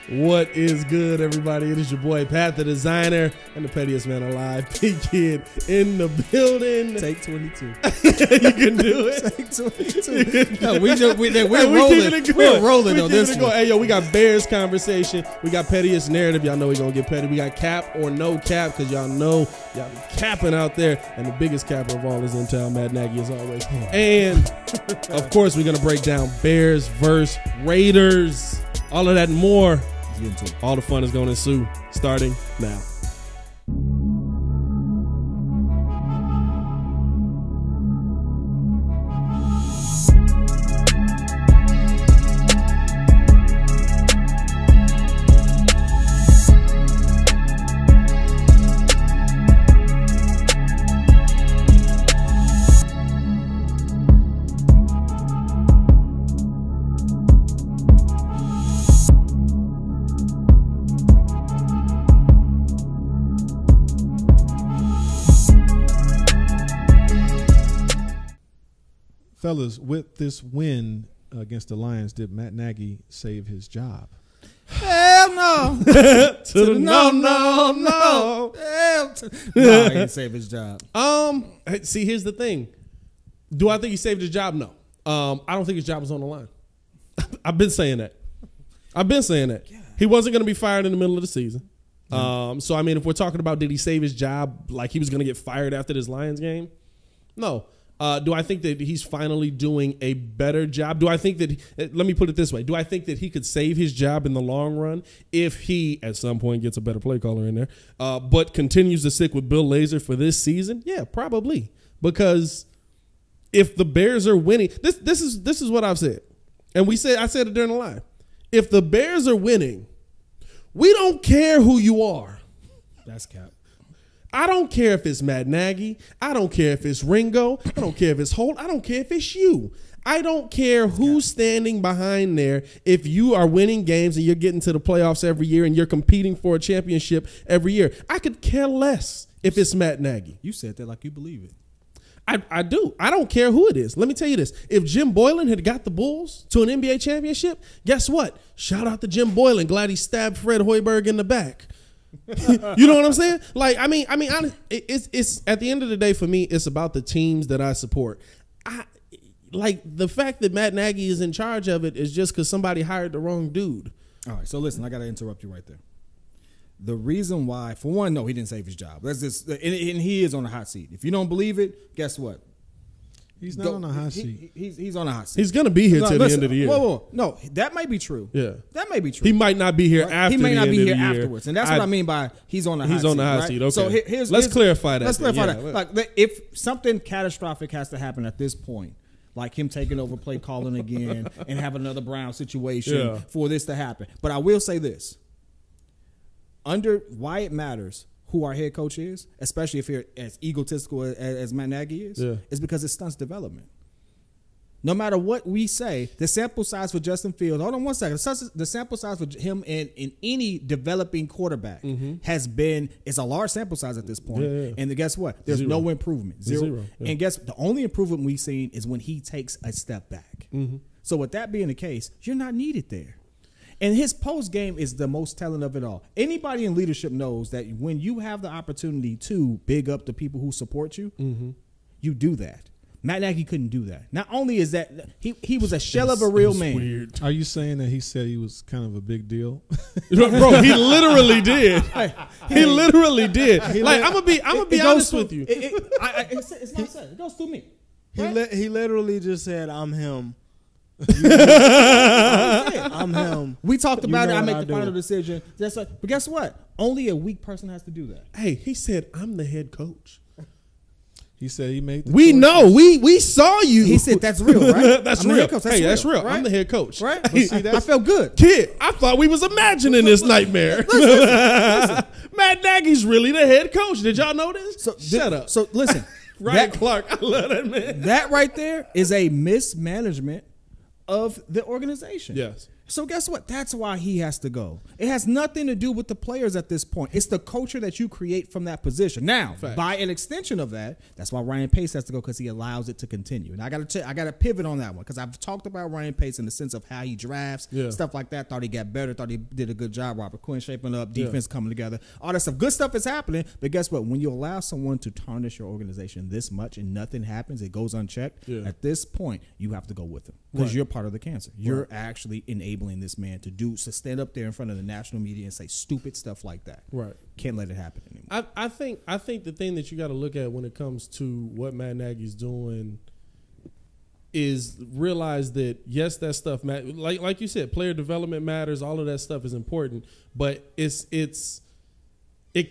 What is good, everybody? It is your boy, Pat the Designer, and the pettiest man alive, P Kid, in the building. Take 22. You can do it. Take 22. No, we're rolling. We're rolling on this one. Hey, yo, we got Bears conversation. We got pettiest narrative. Y'all know we're going to get petty. We got cap or no cap, because y'all know y'all be capping out there. And the biggest capper of all is in town, Mad Nagy, as always. And, of course, we're going to break down Bears versus Raiders. All of that and more. All the fun is going to ensue starting now. Fellas, with this win against the Lions, did Matt Nagy save his job? Hell no. No. Hell no, he didn't save his job. See, here's the thing. Do I think he saved his job? No. I don't think his job was on the line. I've been saying that. Yeah. He wasn't going to be fired in the middle of the season. So, I mean, if we're talking about did he save his job like he was going to get fired after this Lions game? No. Do I think that he's finally doing a better job? Do I think that, let me put it this way. Do I think that he could save his job in the long run if he, at some point, gets a better play caller in there, but continues to stick with Bill Lazor for this season? Yeah, probably. Because if the Bears are winning, this is what I've said. And I said it during the live. If the Bears are winning, we don't care who you are. That's cap. I don't care if it's Matt Nagy. I don't care if it's Ringo. I don't care if it's Holt. I don't care if it's you. I don't care who's standing behind there. If you are winning games and you're getting to the playoffs every year and you're competing for a championship every year, I could care less if it's Matt Nagy. You said that like you believe it. I do. I don't care who it is. Let me tell you this. If Jim Boylan had got the Bulls to an NBA championship, guess what? Shout out to Jim Boylan. Glad he stabbed Fred Hoiberg in the back. You know what I'm saying? Like, I mean, it's at the end of the day for me, it's about the teams that I support. Like the fact that Matt Nagy is in charge of it is just because somebody hired the wrong dude. All right, so listen, I got to interrupt you right there. The reason why, for one, no, he didn't save his job. That's just, and he is on the hot seat. If you don't believe it, guess what? He's not on a hot seat. He's on a hot seat. He's going to be here till the end of the year. Whoa. No, that might be true. Yeah. That may be true. He might not be here after the end of the year. He may not be here afterwards. And that's what I mean by he's on the hot seat. He's on the hot seat. Okay. So let's clarify that. Let's clarify that. Like, if something catastrophic has to happen at this point, like him taking over play calling again and have another Brown situation for this to happen. But I will say this. Under why it matters who our head coach is, especially if you're as egotistical as Matt Nagy is because it stunts development. No matter what we say, the sample size for Justin Fields, hold on one second, the sample size for him in any developing quarterback is a large sample size at this point. And guess what? There's no improvement. Zero. Yeah. And guess the only improvement we've seen is when he takes a step back. So with that being the case, you're not needed there. And his post game is the most telling of it all. Anybody in leadership knows that when you have the opportunity to big up the people who support you, you do that. Matt Nagy couldn't do that. Not only is that he was a shell of a real man. Weird. Are you saying that he said he was kind of a big deal? Bro, he literally did. He literally did. Like I'm gonna be honest with you. It's not said. It goes through me. Right? He literally just said, "I'm him." I'm him. We talked about it. I make the final decision. But guess what? Only a weak person has to do that. Hey, he said, "I'm the head coach." He said he made the choice. Know. We saw you. He said that's real, right? That's real. That's real. Right? I'm the head coach. Right? See, I felt good. Kid, I thought we was imagining this nightmare. Listen. Matt Nagy's really the head coach. Did y'all know this? Shut up. So listen. Ryan Clark, I love that man. That right there is a mismanagement of the organization. Yes. So guess what? That's why he has to go. It has nothing to do with the players at this point. It's the culture that you create from that position. Now, by an extension of that, that's why Ryan Pace has to go, because he allows it to continue. And I got to pivot on that one, because I've talked about Ryan Pace in the sense of how he drafts, stuff like that. Thought he got better. Thought he did a good job. Robert Quinn shaping up, defense coming together, all that stuff. Good stuff is happening. But guess what? When you allow someone to tarnish your organization this much and nothing happens, it goes unchecked. At this point, you have to go with him, because you're part of the cancer. You're actually enabling this man to stand up there in front of the national media and say stupid stuff like that. Right. Can't let it happen anymore. I think the thing that you got to look at when it comes to what Matt Nagy's doing is realize that, yes, that stuff matters. Like you said, player development matters. All of that stuff is important, but it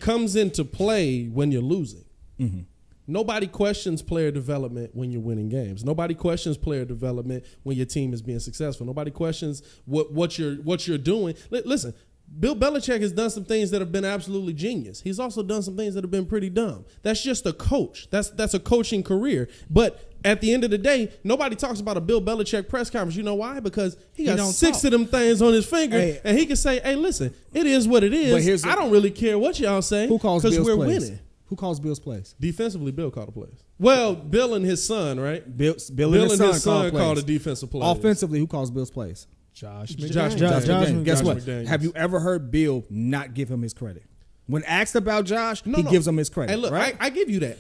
comes into play when you're losing. Mm-hmm. Nobody questions player development when you're winning games. Nobody questions player development when your team is being successful. Nobody questions what you're doing. Listen, Bill Belichick has done some things that have been absolutely genius. He's also done some things that have been pretty dumb. That's just a coach. That's a coaching career. But at the end of the day, nobody talks about a Bill Belichick press conference. You know why? Because he got 6 of them things on his finger, and he can say, "Hey, listen, it is what it is. I don't really care what y'all say, because we're winning." Who calls Bill's plays? Defensively, Bill called the plays. Well, Bill and his son, right? Bill and his son called the defensive plays. Offensively, who calls Bill's plays? Josh McDaniels. Guess what? McDaniels. Have you ever heard Bill not give him his credit? When asked about Josh, he gives him his credit. Hey, look, right? I give you that.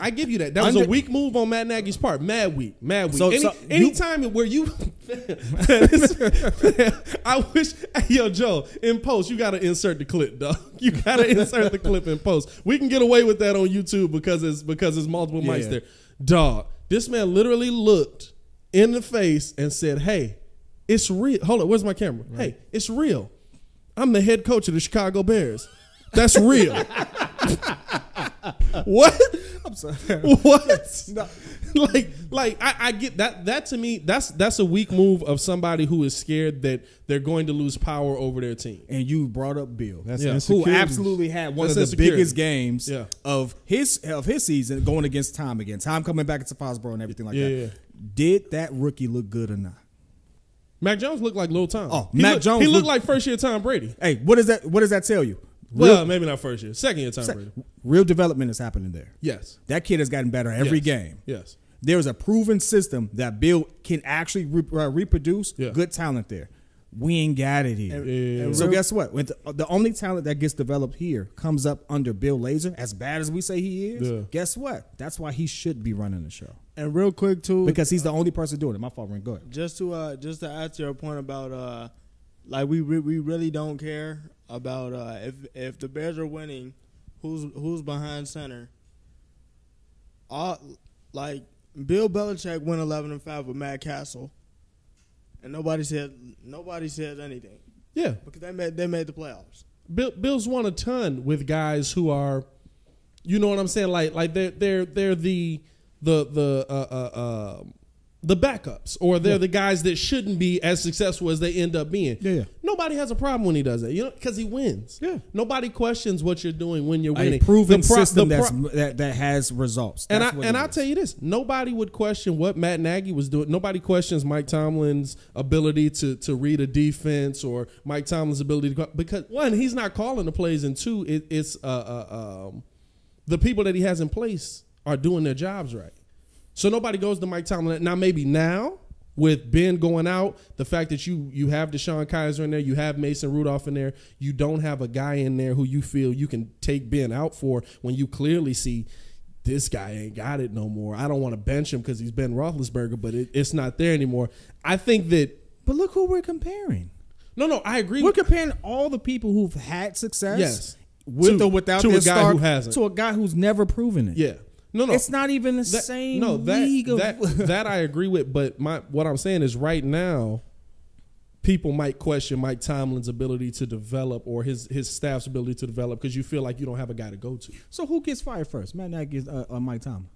That was a weak move on Matt Nagy's part. Mad weak. Anytime where you, I wish, yo, Joe, in post, you got to insert the clip, dog. You got to insert the clip in post. We can get away with that on YouTube because it's multiple mics there. Dog, this man literally looked in the face and said, "Hey, it's real." Hold on, where's my camera? Right. Hey, it's real. I'm the head coach of the Chicago Bears. That's real. What? I'm sorry. What? No. Like I get that. That to me, that's a weak move of somebody who is scared that they're going to lose power over their team. And you brought up Bill, who absolutely had one of the biggest games of his season, going against Tom again. Tom coming back to Foxborough and everything like that. Yeah. Did that rookie look good or not? Mac Jones looked like Lil Tom. Oh, He looked like first year Tom Brady. Hey, what does that tell you? Well, maybe not first year. Second year Tom Brady. Real development is happening there. Yes. That kid has gotten better every game. Yes. There's a proven system that Bill can actually reproduce good talent there. We ain't got it here. So guess what? When the only talent that gets developed here comes up under Bill Lazor, as bad as we say he is, guess what? That's why he should be running the show. And real quick, too. Because he's the only person doing it. My fault, Ren. Go ahead. Just to add to your point about, we really don't care about if the Bears are winning, who's behind center. Bill Belichick went 11-5 with Matt Castle, and nobody said anything. Yeah, because they made the playoffs. Bill's won a ton with guys who are, you know what I'm saying, like they're the backups, or they're the guys that shouldn't be as successful as they end up being. Yeah. Nobody has a problem when he does that, because he wins. Yeah. Nobody questions what you're doing when you're winning. A proven system that has results. I'll tell you this: nobody would question what Matt Nagy was doing. Nobody questions Mike Tomlin's ability to read a defense, or Mike Tomlin's ability to, because one, he's not calling the plays, and two, it's the people that he has in place are doing their jobs right. So nobody goes to Mike Tomlin. Now, maybe now, with Ben going out, the fact that you have Deshaun Kaiser in there, you have Mason Rudolph in there, you don't have a guy in there who you feel you can take Ben out for when you clearly see this guy ain't got it no more. I don't want to bench him because he's Ben Roethlisberger, but it's not there anymore. I think that... But look who we're comparing. No, I agree. We're comparing all the people who've had success, yes, with or without to their a guy star, who hasn't, to a guy who's never proven it. Yeah. No, it's not even the same league. That I agree with, but what I'm saying is right now, people might question Mike Tomlin's ability to develop, or his staff's ability to develop, because you feel like you don't have a guy to go to. So who gets fired first, Matt Nagy or Mike Tomlin?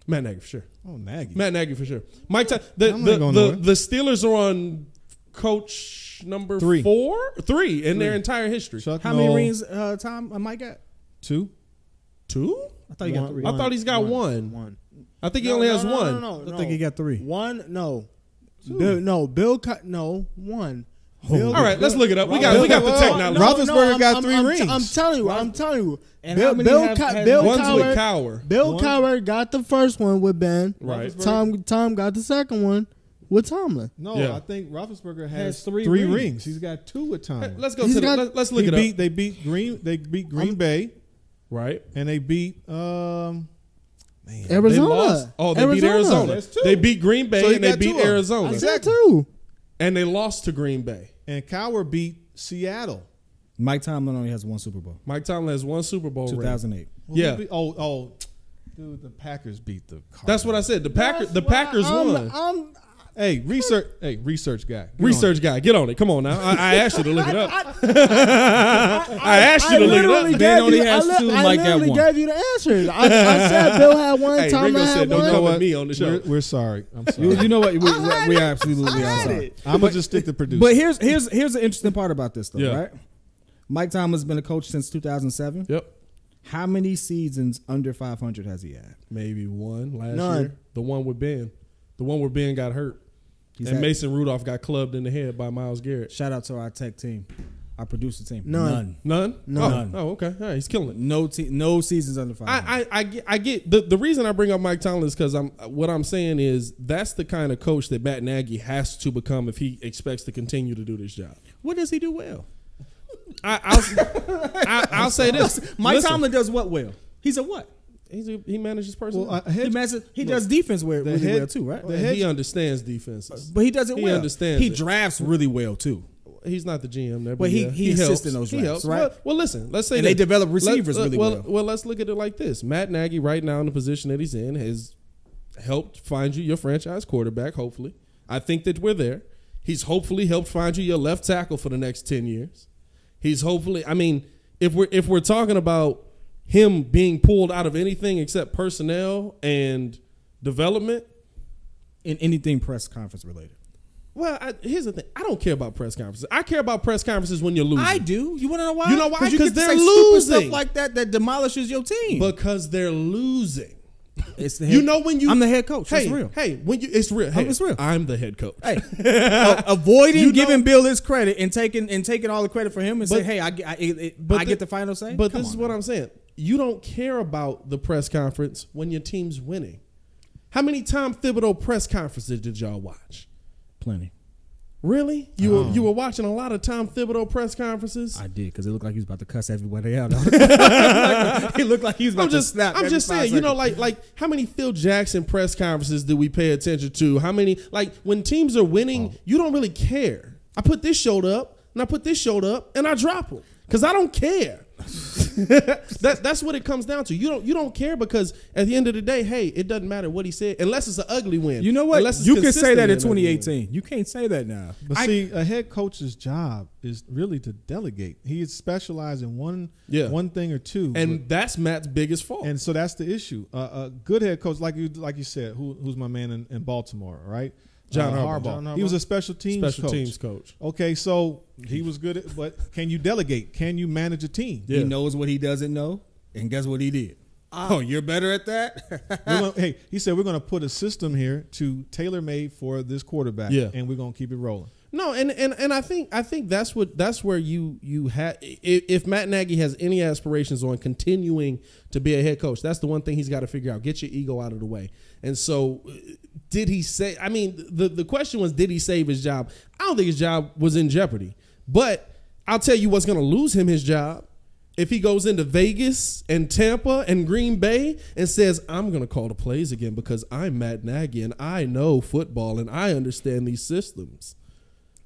Matt Nagy for sure. Oh, Nagy. Matt Nagy for sure. The Steelers are on coach number 3 in their entire history. How many rings Mike got? 2. I thought he got 3. I thought he's got one. I think he only has one. I think he got 3. One, no. Two. Bill cut, no, one. Bill- All right, let's look it up. We got the technology. Roethlisberger got 3 rings. I'm telling you. And how many have had One's with Cowher. Bill Cowher got the first one with Ben. Right. Tom got the second one with Tomlin. No, Yeah. I think Roethlisberger has three 3 rings. rings. He's got 2 with Tomlin. Let's go He's to got- let's look it up. They beat Green Bay, Right. and they beat Arizona. They lost. Oh, they beat Arizona. That's 2. They beat Green Bay So he and they got beat 2 of them. Arizona. Exactly. Too. And they lost to Green Bay. and Cowher beat Seattle. Mike Tomlin only has 1 Super Bowl. Mike Tomlin has 1 Super Bowl ring. 2008. Yeah. Dude, the Packers beat the Cardinals. That's what I said. The Packers won. Hey, research guy. Research guy, get on it. Come on now. I asked you to look it up. I asked you to look it up. Ben only has 2. I Mike got literally 1. gave you the answers. I said Bill had 1. Hey, Tomlin Ringo had said, don't 1. come at me on the show. We're sorry. I'm sorry. You know what? We absolutely are sorry. I'm gonna just stick to producer. But here's the interesting part about this, though, Yeah. right? Mike Tomlin's been a coach since 2007. Yep. How many seasons under 500 has he had? Maybe 1 last None. year. The one with Ben. The one where Ben got hurt. He's And had- Mason Rudolph got clubbed in the head by Myles Garrett. Shout out to our tech team, our producer team. None. None? None. Oh, okay. All right, he's killing it. No seasons under 500. I get the reason I bring up Mike Tomlin is because what I'm saying is that's the kind of coach that Matt Nagy has to become if he expects to continue to do this job. What does he do well? I'll say this. Mike Listen, Tomlin does what well? He's a what? he manages personnel. well, He does defense really well too, right? He understands defenses. But he does it He well. understands He it. drafts really well too. He's not the GM there, But he helps. assists in those He drafts, helps. right? Well, listen. Let's say And they that. develop receivers really well. Well, let's look at it like this. Matt Nagy, right now in the position that he's in, has helped find you your franchise quarterback. Hopefully, I think that we're there. He's hopefully helped find you your left tackle for the next 10 years. He's hopefully. I mean, if we're talking about him being pulled out of anything except personnel and development. In anything press conference related. Well, here's the thing. I don't care about press conferences. I care about press conferences when you're losing. I do. You want to know why? You know why? You 'Cause get to they're say stupid losing. stuff like that demolishes your team. Because they're losing. It's the You know when you I'm the head coach. Hey, It's real. hey, when you it's real. Hey, It's real. I'm the head coach. Hey, avoiding You know- giving Bill his credit and taking all the credit for him and But- say, hey, I get the final say. But Come this is on, what man. I'm saying. You don't care about the press conference when your team's winning. How many Tom Thibodeau press conferences did y'all watch? Plenty. Really? You were watching a lot of Tom Thibodeau press conferences? I did because it looked like he was about to cuss everybody out. He looked like he was about to snap. I'm every just 5 saying, you know, seconds. like how many Phil Jackson press conferences do we pay attention to? How many, like when teams are winning, you don't really care. I put this shoulder up and I put this shoulder up and I drop them because I don't care. That's what it comes down to. You don't care because at the end of the day, hey, it doesn't matter what he said unless it's an ugly win. You know what? Unless it's You can say that in consistent and ugly win. 2018. You can't say that now. But see, a head coach's job is really to delegate. He is specialized in one thing or two, And that's Matt's biggest fault. and so that's the issue. A good head coach, like you said, who's my man in Baltimore, right? John Harbaugh. Harbaugh. He was a special teams coach. Okay, so he was good at, but can you delegate? Can you manage a team? Yeah. He knows what he doesn't know, and guess what he did? Oh, you're better at that? He said we're going to put a system here to tailor made for this quarterback, and we're going to keep it rolling. No, and I think that's where you have if Matt Nagy has any aspirations on continuing to be a head coach, that's the one thing he's got to figure out. Get your ego out of the way. And so, did he say? I mean, the question was, did he save his job? I don't think his job was in jeopardy. But I'll tell you what's going to lose him his job. If he goes into Vegas and Tampa and Green Bay and says, I'm going to call the plays again because I'm Matt Nagy and I know football and I understand these systems.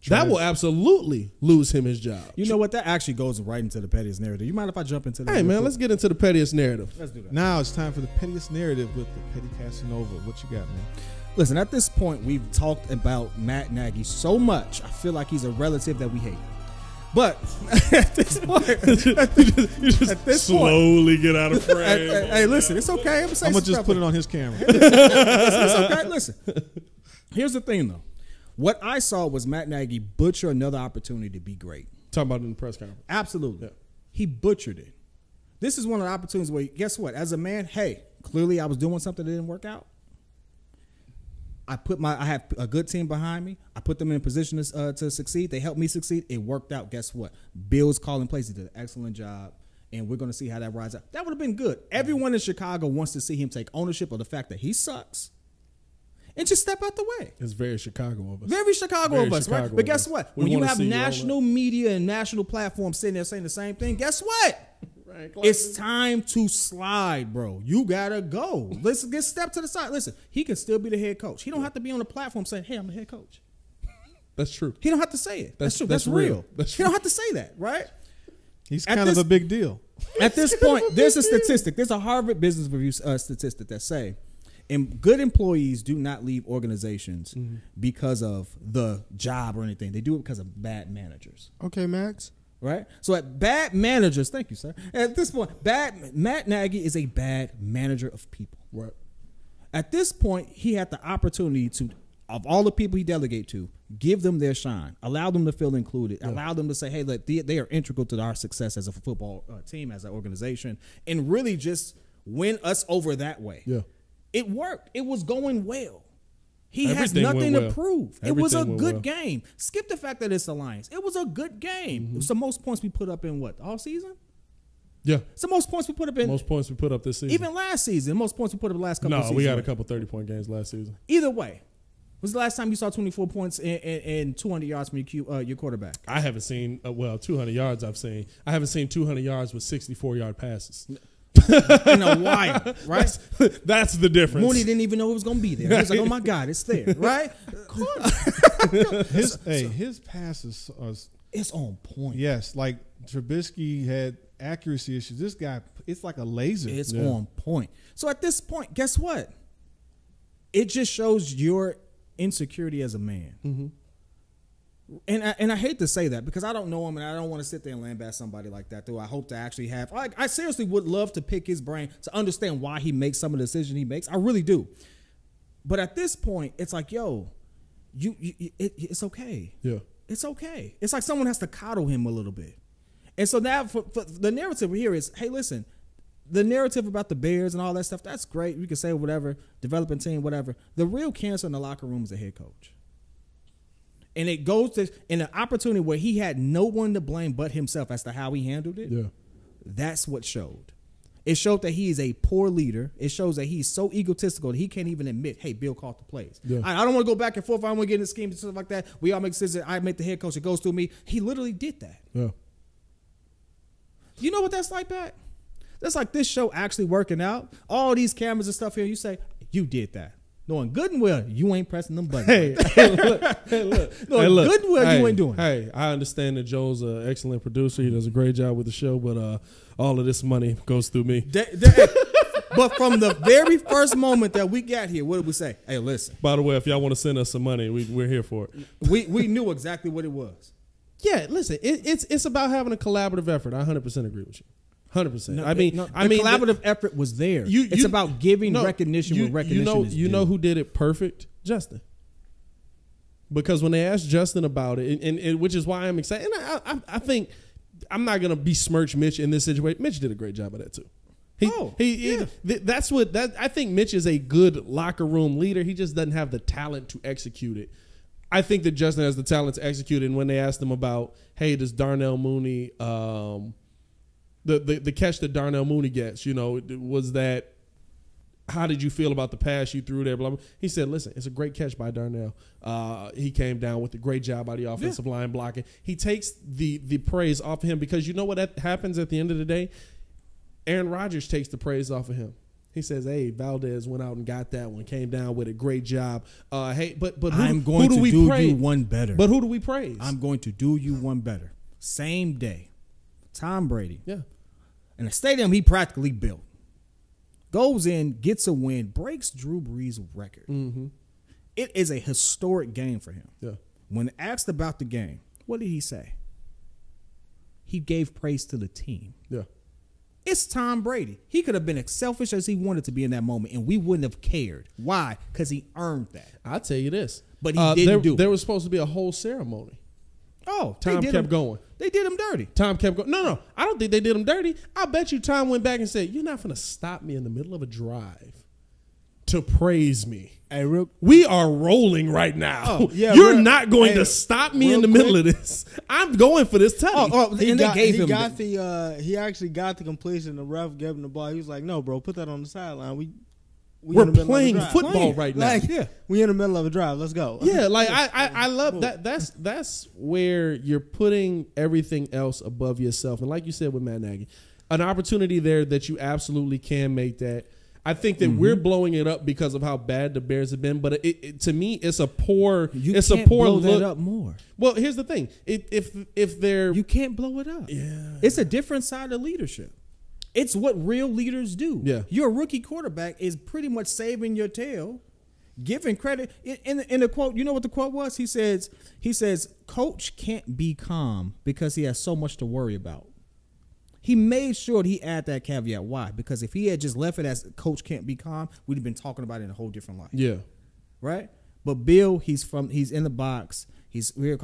That will absolutely lose him his job. You know what? That actually goes right into the pettiest narrative. You mind if I jump into that? Hey, real man, quick? let's get into the pettiest narrative. Let's do that. Now it's time for the pettiest narrative with the Petty Casanova. What you got, man? Listen, at this point, we've talked about Matt Nagy so much, I feel like he's a relative that we hate. But at this point, slowly get out of frame. hey, listen, it's okay. I'm gonna just put it on his camera. It's okay. Listen, here's the thing, though. What I saw was Matt Nagy butcher another opportunity to be great. Talking about it in the press conference. Absolutely. Yeah. He butchered it. This is one of the opportunities where, guess what? As a man, hey, clearly I was doing something that didn't work out. I have a good team behind me. I put them in a position to succeed. They helped me succeed. It worked out. Guess what? Bill's calling plays. He did an excellent job, and we're going to see how that rides out. That would have been good. Everyone in Chicago wants to see him take ownership of the fact that he sucks and just step out the way. It's very Chicago of us. Very Chicago of us, right? But guess what? When you have national media and national platforms sitting there saying the same thing, guess what? It's time to slide, bro. You gotta go. Let's get step to the side. Listen, he can still be the head coach. He don't have to be on the platform saying, "Hey, I'm the head coach." That's true. He don't have to say it. That's true. That's real. He don't have to say that, right? He's kind of a big deal. At this point, there's a statistic. There's a Harvard Business Review statistic that say, and good employees do not leave organizations because of the job or anything. They do it because of bad managers. Okay, Max. Right? So at bad managers, thank you, sir. At this point, Matt Nagy is a bad manager of people. Right. At this point, he had the opportunity to, of all the people he delegate to, give them their shine, allow them to feel included, allow them to say, hey, look, they are integral to our success as a football team, as an organization, and really just win us over that way. Yeah. It worked. It was going well. He has nothing to prove. It was a good game. Skip the fact that it's Alliance. It was a good game. It was the most points we put up in what, all season? Yeah. It's the most points we put up in. Most points we put up this season. Even last season. Most points we put up the last couple of seasons. No, we had a couple 30-point games last season. Either way. Was the last time you saw 24 points and 200 yards from your quarterback? I haven't seen, 200 yards I've seen. I haven't seen 200 yards with 64-yard passes. In a while, right? That's the difference. Mooney didn't even know it was going to be there. He was like, oh, my God, it's there, right? His passes are... It's on point. Yes, like Trubisky had accuracy issues. This guy, it's like a laser. It's on point. So at this point, guess what? It just shows your insecurity as a man. Mm-hmm. And I hate to say that because I don't know him and I don't want to sit there and lambast somebody like that. Though I hope to actually have. I seriously would love to pick his brain to understand why he makes some of the decisions he makes. I really do. But at this point, it's like, yo, it's okay. Yeah, it's okay. It's like someone has to coddle him a little bit. And so now for the narrative here is, hey, listen, the narrative about the Bears and all that stuff, that's great. We can say whatever, developing team, whatever. The real cancer in the locker room is the head coach. And it goes to in an opportunity where he had no one to blame but himself as to how he handled it. Yeah. That's what showed. It showed that he is a poor leader. It shows that he's so egotistical that he can't even admit, hey, Bill called the plays. Yeah. I don't want to go back and forth. I don't want to get in the scheme and stuff like that. We all make decisions. I make the head coach. It goes through me. He literally did that. Yeah. You know what that's like, Pat? That's like this show actually working out. All these cameras and stuff here. You say, you did that. Knowing good and well, you ain't pressing them buttons. Hey, look. Knowing good and well, you ain't doing it. Hey, I understand that Joel's an excellent producer. He does a great job with the show, but all of this money goes through me. But from the very first moment that we got here, what did we say? Hey, listen. By the way, if y'all want to send us some money, we're here for it. We knew exactly what it was. Yeah, listen, it's about having a collaborative effort. I 100% agree with you. 100%. No, I mean, collaborative effort was there. It's about giving recognition where recognition is due. You know who did it perfect? Justin. Because when they asked Justin about it, and which is why I'm excited. And I think I'm not gonna besmirch Mitch in this situation. Mitch did a great job of that too. That's what I think. Mitch is a good locker room leader. He just doesn't have the talent to execute it. I think that Justin has the talent to execute it. And when they asked him about, hey, does Darnell Mooney The catch that Darnell Mooney gets, was that, how did you feel about the pass you threw there? Blah, blah. He said, listen, it's a great catch by Darnell. He came down with a great job by the offensive line blocking. He takes the praise off of him because you know what that happens at the end of the day? Aaron Rodgers takes the praise off of him. He says, hey, Valdez went out and got that one, came down with a great job. Hey, but who do we praise? You one better. But who do we praise? I'm going to do you one better. Same day. Tom Brady. Yeah. In a stadium he practically built. Goes in, gets a win, breaks Drew Brees' record. Mm-hmm. It is a historic game for him. Yeah. When asked about the game, what did he say? He gave praise to the team. Yeah. It's Tom Brady. He could have been as selfish as he wanted to be in that moment, and we wouldn't have cared. Why? Because he earned that. I'll tell you this. But he didn't do it. There was supposed to be a whole ceremony. Oh, Tom kept going. They did him dirty. Tom kept going. No, I don't think they did him dirty. I bet you Tom went back and said, you're not going to stop me in the middle of a drive to praise me. Hey, we are rolling right now. Oh, yeah, You're not going to stop me in the middle of this. I'm going for this tutty. He actually got the completion. The ref gave him the ball. He was like, "No, bro, put that on the sideline. We're playing football right now. We in the middle of a drive. Let's go." Yeah, like I love that. That's where you're putting everything else above yourself. And like you said with Matt Nagy, an opportunity there that you absolutely can make that. I think that we're blowing it up because of how bad the Bears have been, but to me, it's a poor. It's a poor blow look. That up more. Well, here's the thing: if they're you can't blow it up. Yeah, it's a different side of leadership. It's what real leaders do. Yeah, your rookie quarterback is pretty much saving your tail, giving credit. In the quote, you know what the quote was? He says, "Coach can't be calm because he has so much to worry about." He made sure he add that caveat. Why? Because if he had just left it as coach can't be calm, we'd have been talking about it in a whole different light. Yeah. Right? But Bill, he's in the box.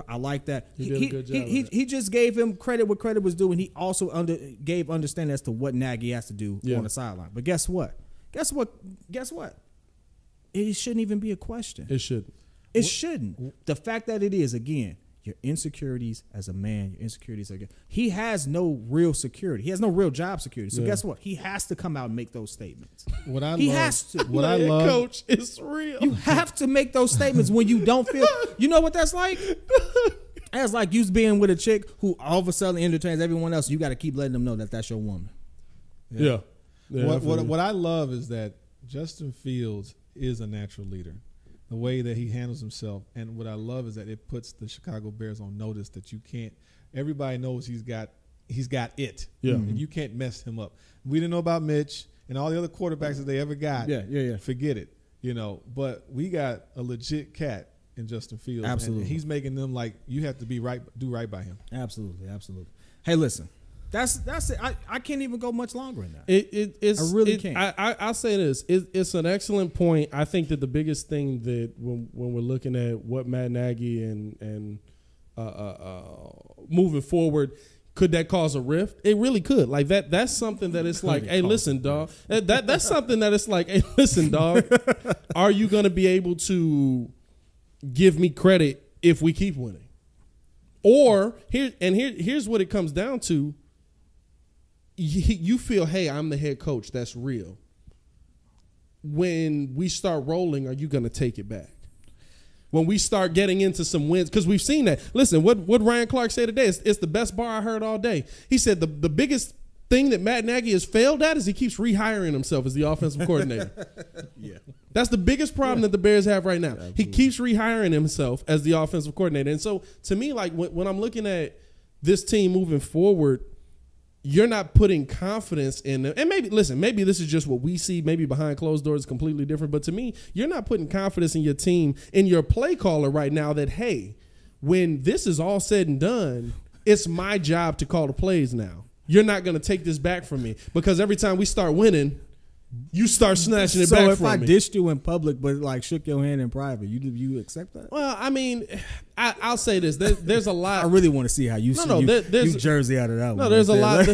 I like that. He did a good job. He just gave him credit where credit was due, and he also gave understanding as to what Nagy has to do on the sideline. But guess what? It shouldn't even be a question. It shouldn't. It shouldn't. The fact that it is, again, your insecurities as a man, your insecurities again. He has no real security. He has no real job security. So guess what? He has to come out and make those statements. Has to. What I love, coach, it's real. You have to make those statements when you don't feel. You know what that's like? That's like you being with a chick who all of a sudden entertains everyone else. You got to keep letting them know that that's your woman. Yeah. What I love is that Justin Fields is a natural leader. The way that he handles himself, and what I love is that it puts the Chicago Bears on notice that you can't. Everybody knows he's got it, and you can't mess him up. We didn't know about Mitch and all the other quarterbacks that they ever got. Yeah. Forget it, But we got a legit cat in Justin Fields. Absolutely, and he's making them like you have to be right, do right by him. Absolutely. Hey, listen. That's it. I can't even go much longer in that. I really can't. I'll say this. It's an excellent point. I think that the biggest thing that when we're looking at what Matt Nagy and moving forward, could that cause a rift? It really could. Like that's something that it's like, hey, listen, dog. That's something that it's like, hey, listen, dog. Are you going to be able to give me credit if we keep winning? Or here's what it comes down to. You feel, hey, I'm the head coach. That's real. When we start rolling, are you going to take it back? When we start getting into some wins, because we've seen that. Listen, what Ryan Clark said today, it's the best bar I heard all day. He said the biggest thing that Matt Nagy has failed at is he keeps rehiring himself as the offensive coordinator. Yeah. That's the biggest problem that the Bears have right now. Absolutely. He keeps rehiring himself as the offensive coordinator. And so, to me, like when I'm looking at this team moving forward, you're not putting confidence in them. And maybe this is just what we see. Maybe behind closed doors is completely different. But to me, you're not putting confidence in your team, in your play caller right now that, hey, when this is all said and done, it's my job to call the plays now. You're not going to take this back from me because every time we start winning, you start snatching it back from me. So if I dished you in public but like shook your hand in private, you accept that? Well, I mean, I'll say this. There's a lot. I really want to see how you you Jersey out of that one. No, there's a lot.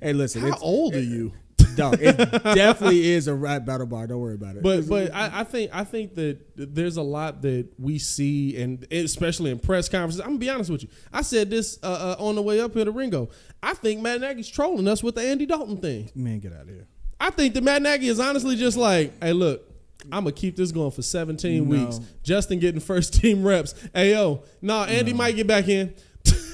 Hey, listen. How old are you? Dog, it definitely is a rap battle bar. Don't worry about it. But I think that there's a lot that we see, and especially in press conferences. I'm gonna be honest with you. I said this on the way up here to Ringo. I think Matt Nagy's trolling us with the Andy Dalton thing. Man, get out of here. I think that Matt Nagy is honestly just like, hey, look, I'm gonna keep this going for 17 weeks. Justin getting first team reps. Hey, yo, Andy might get back in.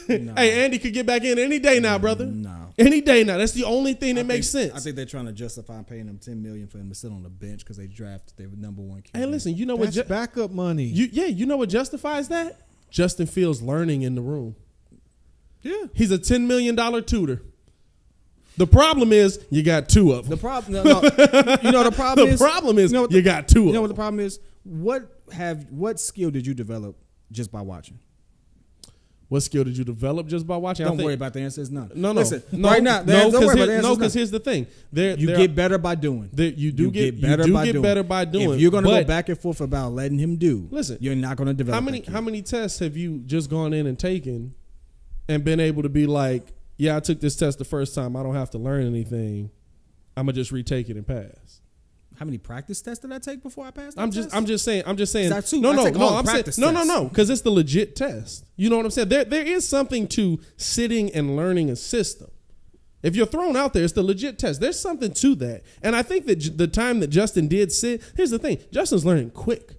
Hey, Andy could get back in any day now, brother. Any day now. That's the only thing that makes sense. I think they're trying to justify paying him $10 million for him to sit on the bench because they drafted their number one QB. Hey, listen, you know that's what? Backup money. You know what justifies that? Justin Fields learning in the room. Yeah, he's a $10 million tutor. The problem is you got two of them. The problem, the problem is. The problem is you got two of them. You know what the problem is? What skill did you develop just by watching? What skill did you develop just by watching? Don't worry about the answer. It's none. No. Listen, no, right now. Because here's the thing. You get better by doing. You get better by doing. If you're going to go back and forth about letting him do, listen, you're not going to develop. How many tests have you just gone in and taken and been able to be like, yeah, I took this test the first time. I don't have to learn anything. I'm going to just retake it and pass. How many practice tests did I take before I passed? I'm just saying. That too? No, I no, take no. all I'm saying practice no, tests. because it's the legit test. You know what I'm saying? There is something to sitting and learning a system. If you're thrown out there, it's the legit test. There's something to that, and I think that the time that Justin did sit, here's the thing: Justin's learning quick.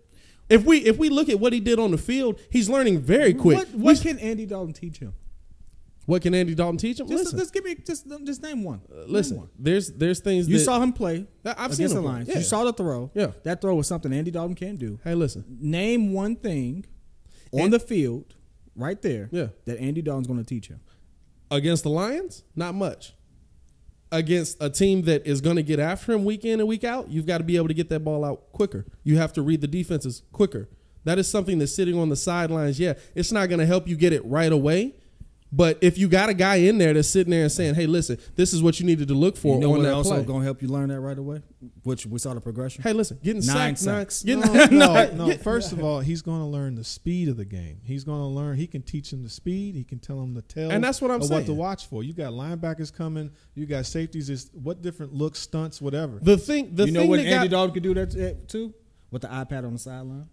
If we look at what he did on the field, he's learning very quick. What can Andy Dalton teach him? What can Andy Dalton teach him? Just give me just name one. Listen, Name one. there's things You that, saw him play. I've seen against him the play. Lions. Yeah. You saw the throw. Yeah. That throw was something Andy Dalton can't do. Hey, listen. Name one thing on the field right there Yeah. that Andy Dalton's going to teach him. Against the Lions, not much. Against a team that is going to get after him week in and week out, you've got to be able to get that ball out quicker. You have to read the defenses quicker. That is something that's sitting on the sidelines. Yeah, it's not going to help you get it right away. But if you got a guy in there that's sitting there and saying, hey, listen, this is what you needed to look for You know on what that also play. going to help you learn that right away? Which we saw the progression. Hey, listen, getting Nine sacked. sacks. No. First of all, he's going to learn the speed of the game. He's going to learn. He can teach him the speed. He can tell him the tell. And that's what I'm of saying. What to watch for. You got linebackers coming. You got safeties. Is what different looks, stunts, whatever. The thing what that Andy got, Dalton could do that too? With the iPad on the sideline.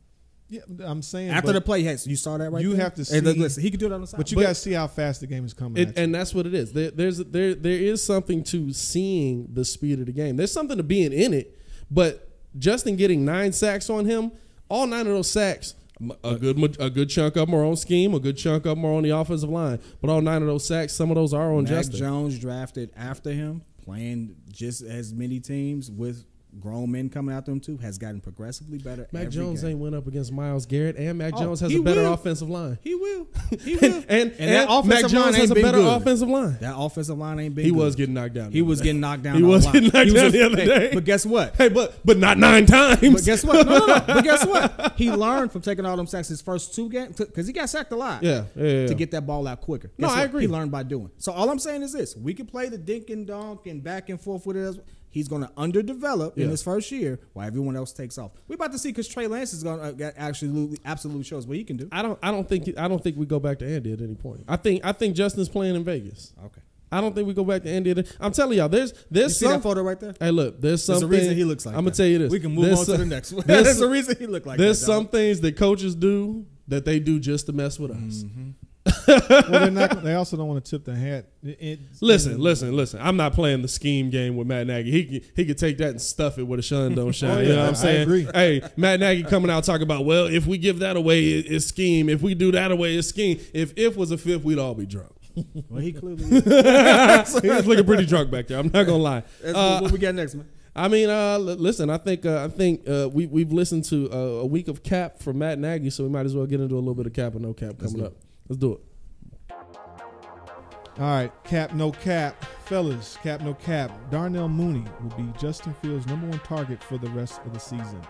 Yeah, I'm saying After the play, you saw that right you there? have to Hey, see- listen, he could do it on the sideline. But you got to see how fast the game is coming. at you. and that's what it is. There is something to seeing the speed of the game. There's something to being in it. But Justin getting 9 sacks on him, all 9 of those sacks, a good chunk of them are on scheme, a good chunk of them are on the offensive line. But all 9 of those sacks, some of those are on Mac Justin. Jones drafted after him, playing just as many teams with grown men coming after him too, has gotten progressively better. Mac every Jones game. ain't went up against Myles Garrett, and Mac Oh, Jones has he a better will. offensive line. He will. He will. and that offensive Mac line Jones ain't has a been better good. offensive line. That offensive line ain't been He good. was getting knocked down. He was getting knocked down. He a was lot. getting knocked He was down just- the other day. But guess what? Hey, but not 9 times. But guess what? No. But guess what? He learned from taking all them sacks his first 2 games because he got sacked a lot. Yeah. To get that ball out quicker. No, Guess I what? agree. He learned by doing. So all I'm saying is this: we can play the dink and dunk and back and forth with it. He's going to underdevelop in his first year while everyone else takes off. We're about to see because Trey Lance is going to get absolute shows what he can do. I don't think we go back to Andy at any point. I think Justin's playing in Vegas. Okay. I don't think we go back to Andy. I'm telling y'all, there's You see some that photo right there? Hey, look, there's There's something. a reason he looks like I'm that. gonna tell you this. We can move There's on to some- the next one. there's There's a reason he look like that. There's dog. some things that coaches do that they do just to mess with us. Well, they also don't want to tip the hat. Listen. I'm not playing the scheme game with Matt Nagy. He could take that and stuff it with a shun don't shine. Oh, You yeah, know what I'm I saying? agree. Hey, Matt Nagy coming out talking about, well, if we give that away, it's scheme. If we do that away, it's scheme. If was a fifth, we'd all be drunk. Well, he clearly is. He was looking pretty drunk back there. I'm not gonna lie. What we got next, man? I mean, listen. I think we've listened to a week of cap from Matt Nagy, so we might as well get into a little bit of cap and no cap coming up. Let's do it. All right, cap, no cap. Fellas, cap, no cap. Darnell Mooney will be Justin Fields' #1 target for the rest of the season.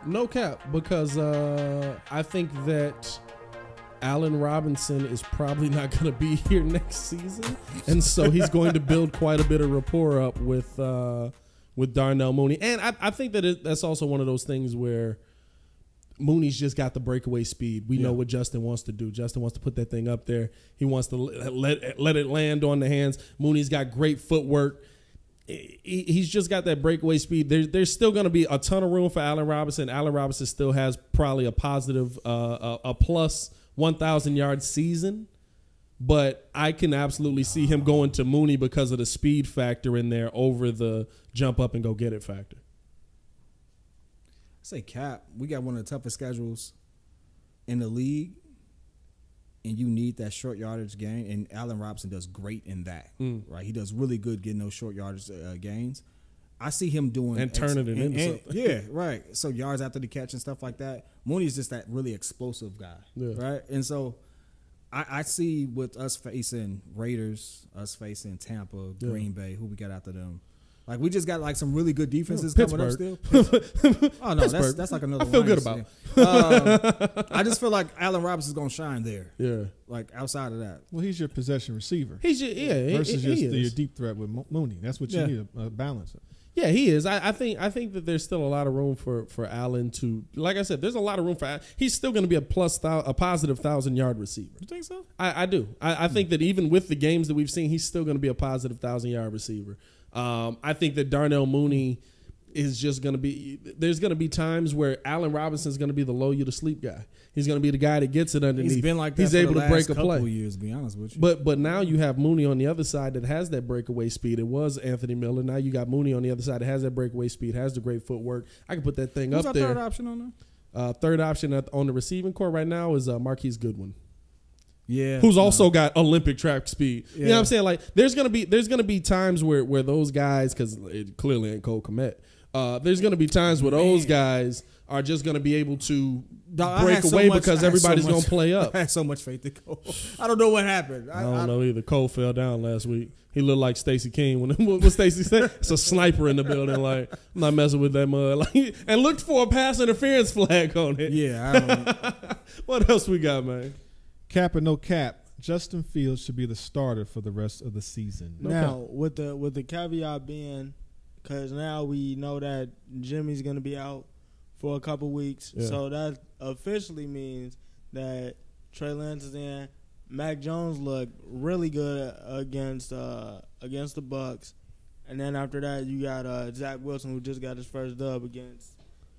No cap, because I think that Allen Robinson is probably not going to be here next season, and so he's going to build quite a bit of rapport up with Darnell Mooney. And I think that that's also one of those things where Mooney's just got the breakaway speed. We know what Justin wants to do. Justin wants to put that thing up there. He wants to let it land on the hands. Mooney's got great footwork. He's just got that breakaway speed. There's still going to be a ton of room for Allen Robinson. Allen Robinson still has probably a positive, a plus 1,000 yard season. But I can absolutely see him going to Mooney because of the speed factor in there over the jump up and go get it factor. Say cap, we got one of the toughest schedules in the league, and you need that short yardage gain. And Allen Robinson does great in that, right? He does really good getting those short yardage gains. I see him doing And turning it into something. Yeah, right. So yards after the catch and stuff like that. Mooney's just that really explosive guy, right? And so I see with us facing Raiders, us facing Tampa, Green Bay, who we got after them. Like we just got like some really good defenses coming up still. Oh no, that's like another. I feel good Lions, about. I just feel like Allen Robinson's gonna shine there. Yeah. Like outside of that, Well, he's your possession receiver He's just, versus he your is. deep threat with Mooney. That's what you need a balance. Yeah, he is. I think that there's still a lot of room for Allen to, like I said, there's a lot of room for Allen. He's still going to be a positive 1,000-yard receiver. you think so? I do. I think that even with the games that we've seen, he's still going to be a positive 1,000-yard receiver. I think that Darnell Mooney, is just going to be, there's going to be times where Allen Robinson's going to be the lull you to sleep guy. He's going to be the guy that gets it underneath. He's been like that. He's for able the to break last a play. couple years, to be honest with you. But now you have Mooney on the other side that has that breakaway speed. It was Anthony Miller. Now you got Mooney on the other side that has that breakaway speed, has the great footwork. I can put that thing Who's up our there. third option on there? Third option on the receiving core right now is Marquise Goodwin. Yeah, Who's also got Olympic track speed. Yeah. You know what I'm saying? Like there's gonna be times where those guys, because it clearly ain't Cole Kmet. There's gonna be times where those guys are just gonna be able to break away because everybody's gonna play up. I had so much faith in Cole. I don't know what happened. I don't know either. Cole fell down last week. He looked like Stacey King when what Stacey said. It's a sniper in the building. Like I'm not messing with that mud. Like, and looked for a pass interference flag on it. Yeah. I don't, What else we got, man? Cap or no cap, Justin Fields should be the starter for the rest of the season. Now, with the caveat being, because now we know that Jimmy's going to be out for a couple weeks, so that officially means that Trey Lance is in. Mac Jones looked really good against the Bucks, and then after that you got Zach Wilson, who just got his first dub against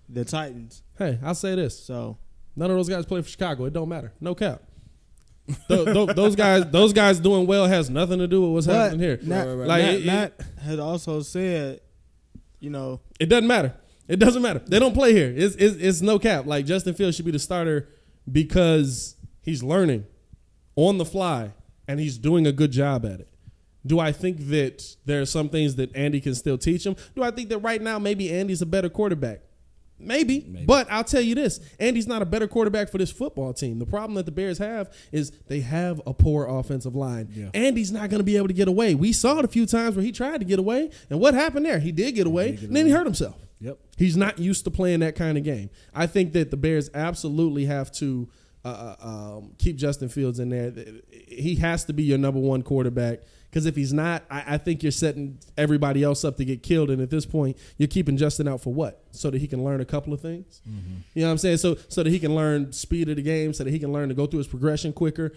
the Titans. Hey, I'll say this. So none of those guys play for Chicago. It don't matter. No cap. Those guys doing well has nothing to do with what's happening here. Matt had also said, it doesn't matter. It doesn't matter. They don't play here. It's no cap. Like Justin Fields should be the starter because he's learning on the fly and he's doing a good job at it. Do I think that there are some things that Andy can still teach him? Do I think that right now maybe Andy's a better quarterback? Maybe. But I'll tell you this. Andy's not a better quarterback for this football team. The problem that the Bears have is they have a poor offensive line. Yeah. Andy's not going to be able to get away. We saw it a few times where he tried to get away, and what happened there? He did get away, and then he hurt himself. Yep. He's not used to playing that kind of game. I think that the Bears absolutely have to keep Justin Fields in there. He has to be your number one quarterback. Because if he's not, I think you're setting everybody else up to get killed. And at this point, you're keeping Justin out for what? So that he can learn a couple of things? Mm-hmm. You know what I'm saying? So that he can learn speed of the game, so that he can learn to go through his progression quicker.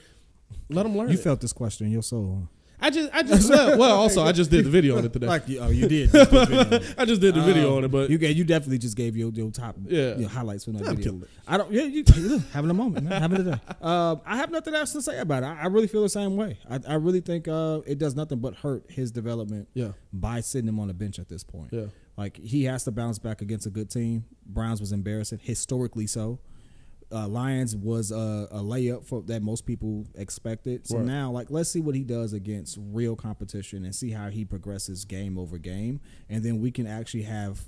Let him learn. You felt this question in your soul. I just also I just did the video on it today. You did. I just did the video on it, but you definitely just gave your top highlights from that video. Killing it. I don't. You having a moment, man. Having a day. I have nothing else to say about it. I really feel the same way. I really think it does nothing but hurt his development. By sitting him on the bench at this point. Yeah, like he has to bounce back against a good team. Browns was embarrassing, historically so. Lions was a layup for that most people expected. So now, let's see what he does against real competition and see how he progresses game over game, and then we can actually have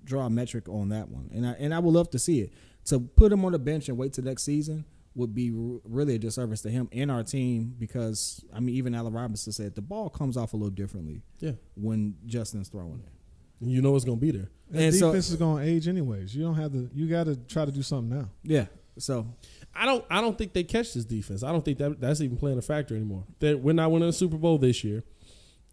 draw a metric on that one. And I would love to see it. To put him on the bench and wait till next season would be really a disservice to him and our team because even Allen Robinson said the ball comes off a little differently. When Justin's throwing it. You know it's gonna be there. And defense is gonna age anyways. You don't have to. You got to try to do something now. Yeah. So I don't think they catch this defense. I don't think that's even playing a factor anymore. We're not winning a Super Bowl this year.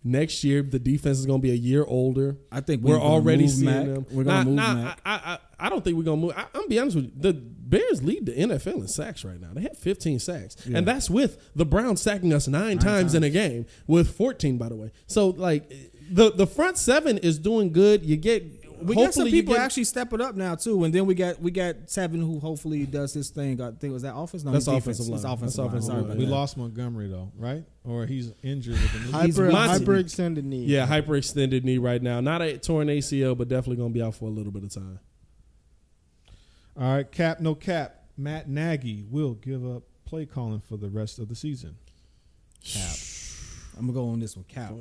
Next year, the defense is going to be a year older. I think we're already seeing them. We're going to move Mac. I don't think we're going to move. I'm going to be honest with you. The Bears lead the NFL in sacks right now. They have 15 sacks. Yeah. And that's with the Browns sacking us nine times in a game, with 14, by the way. So, the front seven is doing good. We got some people actually stepping up now too, and then we got Seven who hopefully does his thing. I think was that offense? No, that's offensive line. It's offensive line. We lost Montgomery though, right? Or he's injured with the knee. Hyperextended knee. Yeah, hyperextended knee right now. Not a torn ACL, but definitely going to be out for a little bit of time. All right, cap no cap. Matt Nagy will give up play calling for the rest of the season. Cap. I'm gonna go on this one. Cap.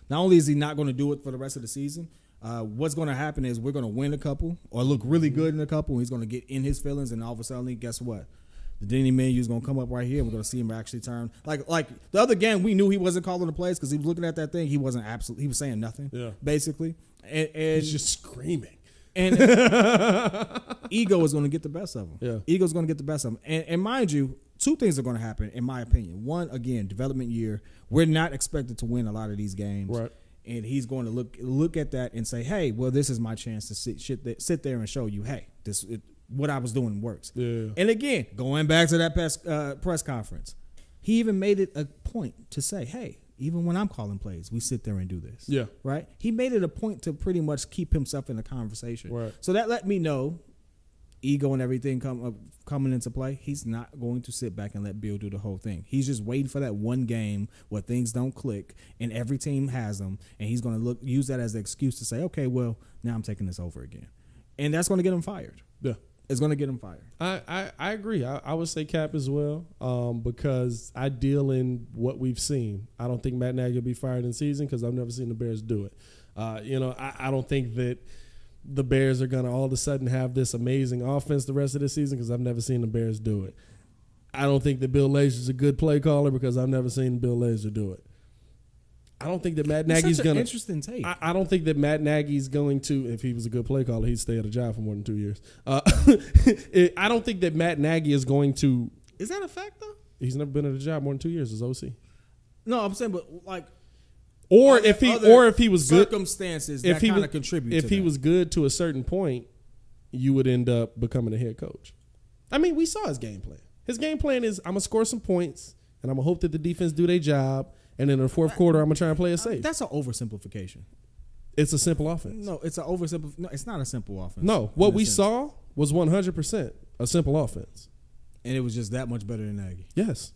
Not only is he not going to do it for the rest of the season. What's going to happen is we're going to win a couple or look really good in a couple. And he's going to get in his feelings, and all of a sudden, guess what? The Denny menu is going to come up right here. And we're going to see him actually turn. Like the other game, we knew he wasn't calling the plays because he was looking at that thing. He wasn't he was saying nothing. Yeah, basically, and he's just screaming. And ego is going to get the best of him. Yeah, ego is going to get the best of him. And mind you, two things are going to happen, in my opinion. One, again, development year. We're not expected to win a lot of these games. Right. And he's going to look at that and say, hey, well, this is my chance to sit there and show you, hey, what I was doing works. Yeah. And again, going back to that press conference, he even made it a point to say, hey, even when I'm calling plays, we sit there and do this. Yeah. Right? He made it a point to pretty much keep himself in the conversation. Right. So that let me know, ego and everything coming into play, he's not going to sit back and let Bill do the whole thing. He's just waiting for that one game where things don't click and every team has them, and he's going to use that as an excuse to say, okay, well, now I'm taking this over again. And that's going to get him fired. Yeah. It's going to get him fired. I agree. I would say Cap as well, because I deal in what we've seen. I don't think Matt Nagy will be fired in season because I've never seen the Bears do it. I don't think that the Bears are going to all of a sudden have this amazing offense the rest of the season because I've never seen the Bears do it. I don't think that Bill Lazor's a good play caller because I've never seen Bill Lazor do it. I don't think that Matt Nagy's going to. Interesting take. I don't think that Matt Nagy's going to. If he was a good play caller, he'd stay at a job for more than 2 years. I don't think that Matt Nagy is going to. Is that a fact though? He's never been at a job more than 2 years as OC. No, I'm saying, but like, or if he was good, circumstances if that he kind of contribute. If he was good to a certain point, you would end up becoming a head coach. I mean, we saw his game plan. His game plan is I'm gonna score some points and I'm gonna hope that the defense do their job. And in the fourth quarter, I'm gonna try and play it safe. That's an oversimplification. It's a simple offense. No, it's an oversimplification. No, it's not a simple offense. No, what we saw was 100% a simple offense, and it was just that much better than Nagy. Yes,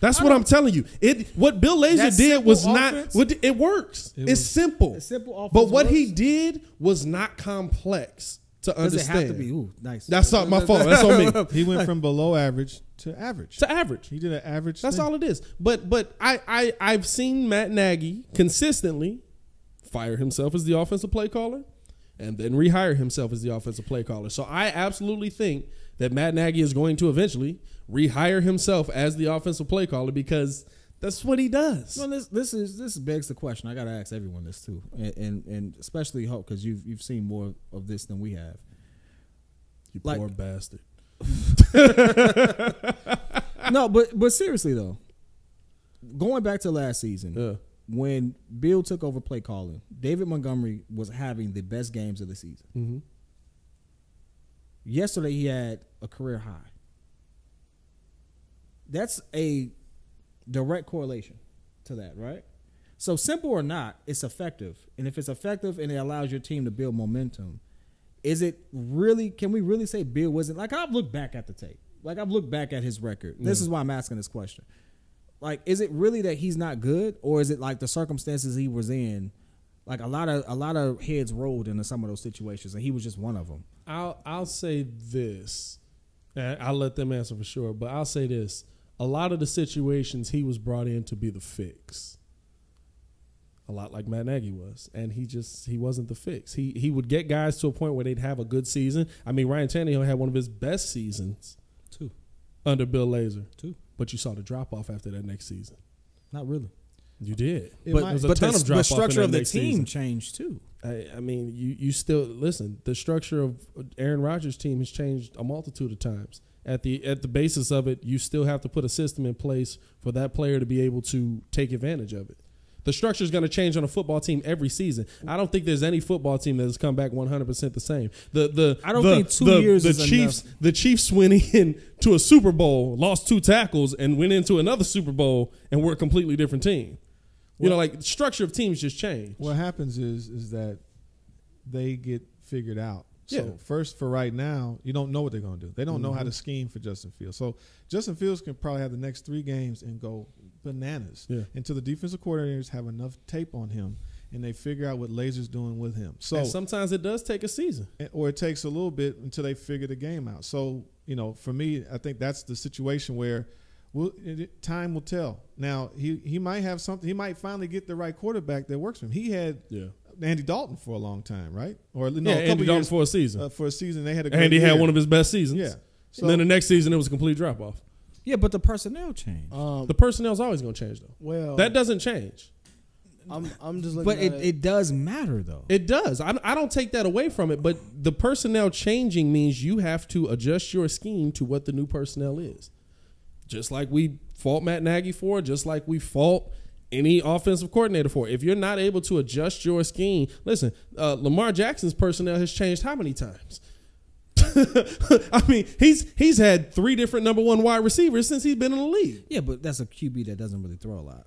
that's what I'm telling you. What Bill Lazor did was not. It works. It's simple. It's simple offense. But what he did was not complex to understand. Does it have to be? Ooh, nice. That's not my fault. That's on me. He went from below average to average. To average. He did an average. That's all it is. But I've seen Matt Nagy consistently fire himself as the offensive play caller and then rehire himself as the offensive play caller. So I absolutely think that Matt Nagy is going to eventually rehire himself as the offensive play caller because that's what he does. Well, this begs the question. I got to ask everyone this too, and especially Hope because you've seen more of this than we have. You poor bastard. No, but seriously though, going back to last season, when Bill took over play calling, David Montgomery was having the best games of the season. Mm-hmm. Yesterday he had a career high. That's a direct correlation to that, right? So simple or not, it's effective. And if it's effective and it allows your team to build momentum, is it really, can we really say Bill wasn't, like I've looked back at the tape. Like I've looked back at his record. This is why I'm asking this question. Like, is it really that he's not good, or is it like the circumstances he was in? Like a lot of heads rolled into some of those situations, and he was just one of them. I'll say this, and I'll let them answer for sure. But I'll say this: a lot of the situations he was brought in to be the fix. A lot like Matt Nagy was, and he wasn't the fix. He would get guys to a point where they'd have a good season. I mean, Ryan Tannehill had one of his best seasons, under Bill Lazor, but you saw the drop off after that next season. Not really. You did, but the structure of the team changed too. I mean, you still listen. The structure of Aaron Rodgers' team has changed a multitude of times. At the basis of it, you still have to put a system in place for that player to be able to take advantage of it. The structure is going to change on a football team every season. I don't think there's any football team that has come back 100% the same. I don't think 2 years is enough. The Chiefs went into a Super Bowl, lost 2 tackles, and went into another Super Bowl, and we're a completely different team. You know, like the structure of teams just changed. What happens is that they get figured out. So first, for right now, you don't know what they're going to do. They don't know how to scheme for Justin Fields. So Justin Fields can probably have the next 3 games and go bananas until the defensive coordinators have enough tape on him and they figure out what Lazor's doing with him. So and sometimes it does take a season, or it takes a little bit until they figure the game out. So for me, I think that's the situation where time will tell. Now he might have something. He might finally get the right quarterback that works for him. He had Andy Dalton for a long time, right? Or no, a couple Andy Dalton years, for a season. For a season, they had a great Andy year. had one of his best seasons. Yeah. So, and then the next season, it was a complete drop off. Yeah, but the personnel changed. The personnel's always going to change, though. Well, that doesn't change. I'm just looking. But at it does matter, though. It does. I don't take that away from it. But the personnel changing means you have to adjust your scheme to what the new personnel is. Just like we fault Matt Nagy for, just like we fault any offensive coordinator for. If you're not able to adjust your scheme, listen, Lamar Jackson's personnel has changed how many times? I mean, he's had 3 different number 1 wide receivers since he's been in the league. Yeah, but that's a QB that doesn't really throw a lot.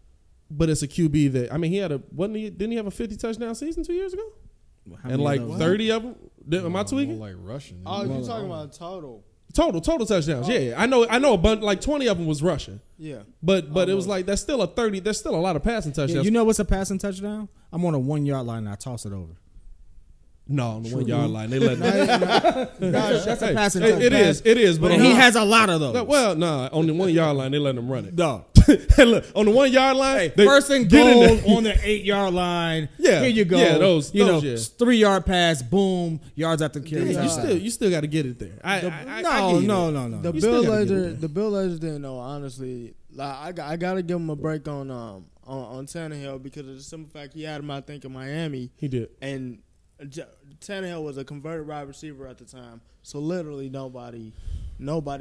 but it's a QB that he had didn't he have a 50 touchdown season 2 years ago? And like 30 of them. Am I tweaking? Like rushing. Oh, you talking about total? Total touchdowns. Yeah, I know a bunch. Like 20 of them was rushing. Yeah, but it was like that's still a 30. There's still a lot of passing touchdowns. Yeah, you know what's a passing touchdown? I'm on a 1 yard line and I toss it over. No, on the 1 yard line they let. That's a passing touchdown. It is. But he has a lot of those. Well, no, on the 1 yard line they let him run it. No. Look, on the 1 yard line, first and goal on the 8 yard line. Yeah, here you go. Yeah, those 3 yard pass, boom, yards after carry. Yeah, you still got to get it there. No. The Bill Blazers didn't know, honestly. Like I gotta give him a break on Tannehill because of the simple fact he had him, I think, in Miami. He did, and Tannehill was a converted wide receiver at the time, so literally nobody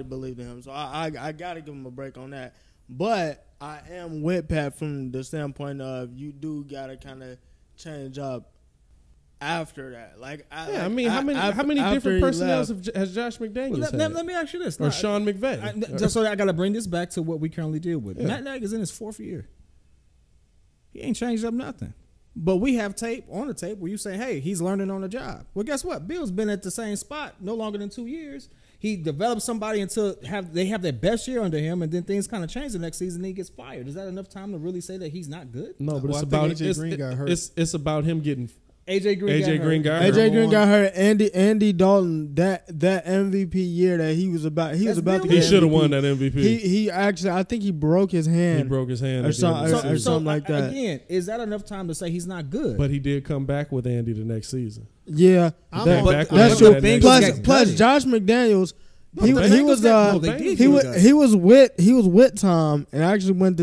believed in him. So I gotta give him a break on that. But I am with Pat from the standpoint of you do gotta kind of change up after that. How many different personnel has Josh McDaniels had? Let me ask you this, or Sean McVay. Just so I gotta bring this back to what we currently deal with. Matt Nagy is in his 4th year. He ain't changed up nothing. But we have tape on the tape where you say, hey, he's learning on the job. Well, guess what? Bill's been at the same spot no longer than 2 years. He develops somebody until they have their best year under him, and then things kind of change the next season and he gets fired. Is that enough time to really say that he's not good? No, but it's about him getting AJ Green got hurt. Andy Dalton, that MVP year that he was about to get he should have won that MVP. He actually, I think he broke his hand. He broke his hand or something like that. Again, is that enough time to say he's not good? But he did come back with Andy the next season. Yeah, that's true. Plus Josh McDaniels. He was with Tom and actually went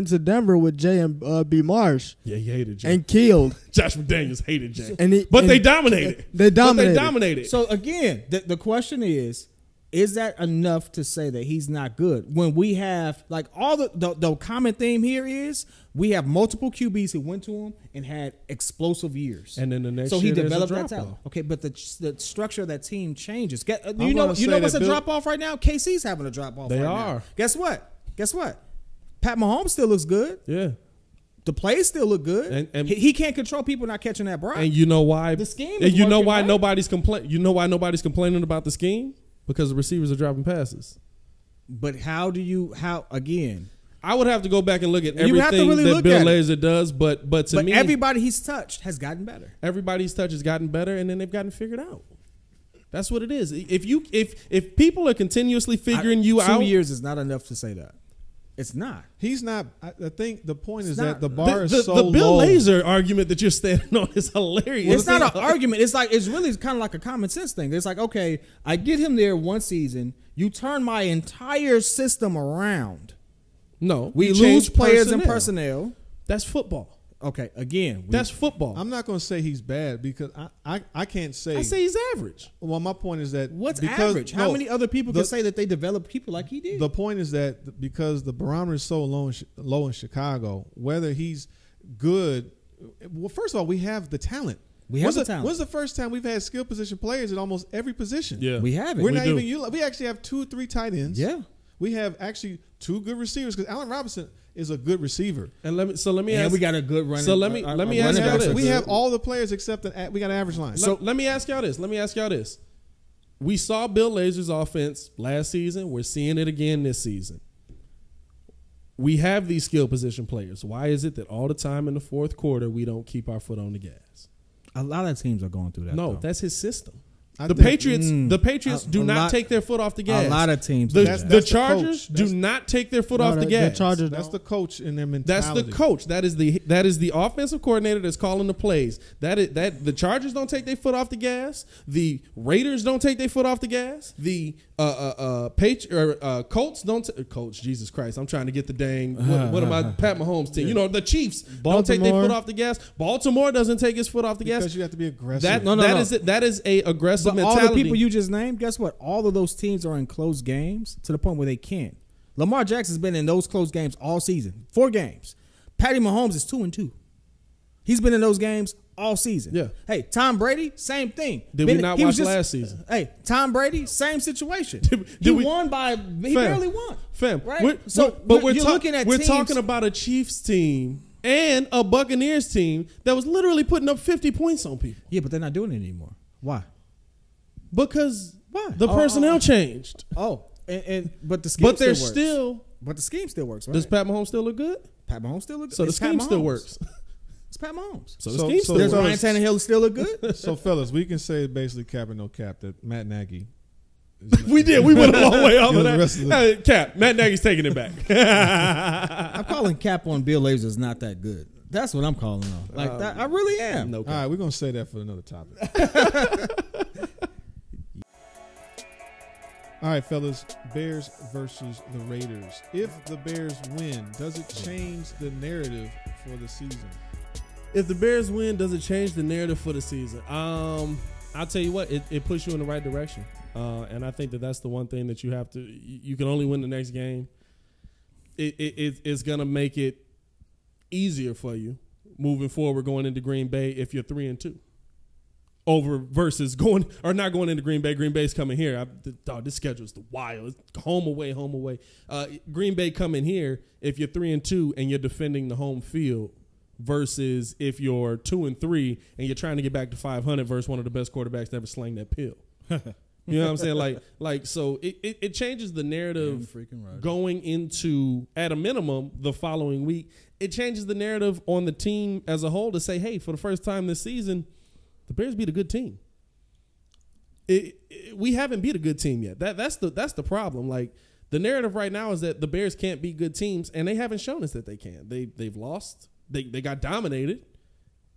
to Denver with Jay and B Marsh. Yeah, he hated Jay and killed. Josh McDaniels hated Jay, but they dominated. They dominated. So again, the question is that enough to say that he's not good when we have like all the common theme here is we have multiple QBs who went to him and had explosive years, and then the next so year he developed that talent. Off. Okay, but the structure of that team changes. You know what's a drop off right now? KC's having a drop off. They are. Now. Guess what? Pat Mahomes still looks good. Yeah. The plays still look good, and he can't control people not catching that bribe. And you know why? The scheme. And you know why nobody's complaining. You know why nobody's complaining about the scheme? Because the receivers are dropping passes. But how again? I would have to go back and look at everything that Bill Lazor does, but to me, everybody he's touched has gotten better. Everybody's touch has gotten better, and then they've gotten figured out. That's what it is. If people are continuously figuring you out, 2 years is not enough to say that. It's not. He's not. I think the point is that the bar is so low. The Bill low. Lazor argument that you're standing on is hilarious. It's not an argument. It's really kind of like a common sense thing. It's like, okay, I get him there one season. You turn my entire system around. No, we lose players and personnel. That's football. Okay, again, that's football. I'm not going to say he's bad because I can't say. I say he's average. Well, my point is that what's average? How many other people can say that they develop people like he did? The point is that because the barometer is so low in Chicago, whether he's good. Well, first of all, we have the talent. When's the first time we've had skill position players at almost every position? Yeah, we have it. We actually have 2 or 3 tight ends. Yeah, we have actually 2 good receivers because Allen Robinson is a good receiver. And let me ask. We got a good running. So let me ask y'all this. We have all the players except we got an average line. So let me ask y'all this. We saw Bill Lazor's offense last season. We're seeing it again this season. We have these skill position players. Why is it that all the time in the fourth quarter we don't keep our foot on the gas? A lot of teams are going through that. No, though. That's his system. The Patriots do not take their foot off the gas. A lot of teams. The Chargers do not take their foot off the gas. The Chargers, that's the coach in their mentality. That's the coach. That is the offensive coordinator that's calling the plays. That the Chargers don't take their foot off the gas. The Raiders don't take their foot off the gas. The Colts don't. Colts, Jesus Christ! I'm trying to get the dang. What am I? Pat Mahomes team. Yeah. The Chiefs don't take their foot off the gas. Baltimore doesn't take his foot off the gas. Because you have to be aggressive. That is a aggressive mentality. All the people you just named, guess what? All of those teams are in close games to the point where they can't. Lamar Jackson's been in those close games all season. 4 games. Patty Mahomes is 2-2. He's been in those games all season. Yeah. Hey, Tom Brady, same thing. Did we not watch last season? Hey, Tom Brady, same situation. He barely won. Fam, right? we're talking about a Chiefs team and a Buccaneers team that was literally putting up 50 points on people. Yeah, but they're not doing it anymore. Why? Because Why? the personnel changed. But the scheme But they're still works. still. But the scheme still works, right? Does Pat Mahomes still look good? Pat Mahomes still look good. So the It's Pat scheme still Mahomes. works. It's Pat Mahomes. So the scheme still Does works. Ryan Tannehill still look good? So, fellas, we can say basically cap or no cap that Matt Nagy. We did. We went a long way off of The rest of that. Hey, Cap, Matt Nagy's taking it back. I'm calling cap on Bill Lazor is not that good. That's what I'm calling on. Like that, I really am. No All right, we're gonna say that for another topic. All right, fellas, Bears versus the Raiders. If the Bears win, does it change the narrative for the season? If the Bears win, does it change the narrative for the season? I'll tell you what, it puts you in the right direction. And I think that's the one thing that you have to. You can only win the next game. It's gonna make it easier for you moving forward going into Green Bay if you're 3-2. Over versus going or not going into Green Bay. Green Bay's coming here. This schedule's the wild. It's home away. Green Bay coming here if you're 3-2 and you're defending the home field versus if you're 2-3 and you're trying to get back to 500 versus one of the best quarterbacks to ever slang that pill. You know what I'm saying? Like so it changes the narrative going into, at a minimum, the following week. It changes the narrative on the team as a whole to say, hey, for the first time this season, the Bears beat a good team. We haven't beat a good team yet. That's the problem. Like, the narrative right now is that the Bears can't beat good teams, and they haven't shown us that they can. They've lost. They got dominated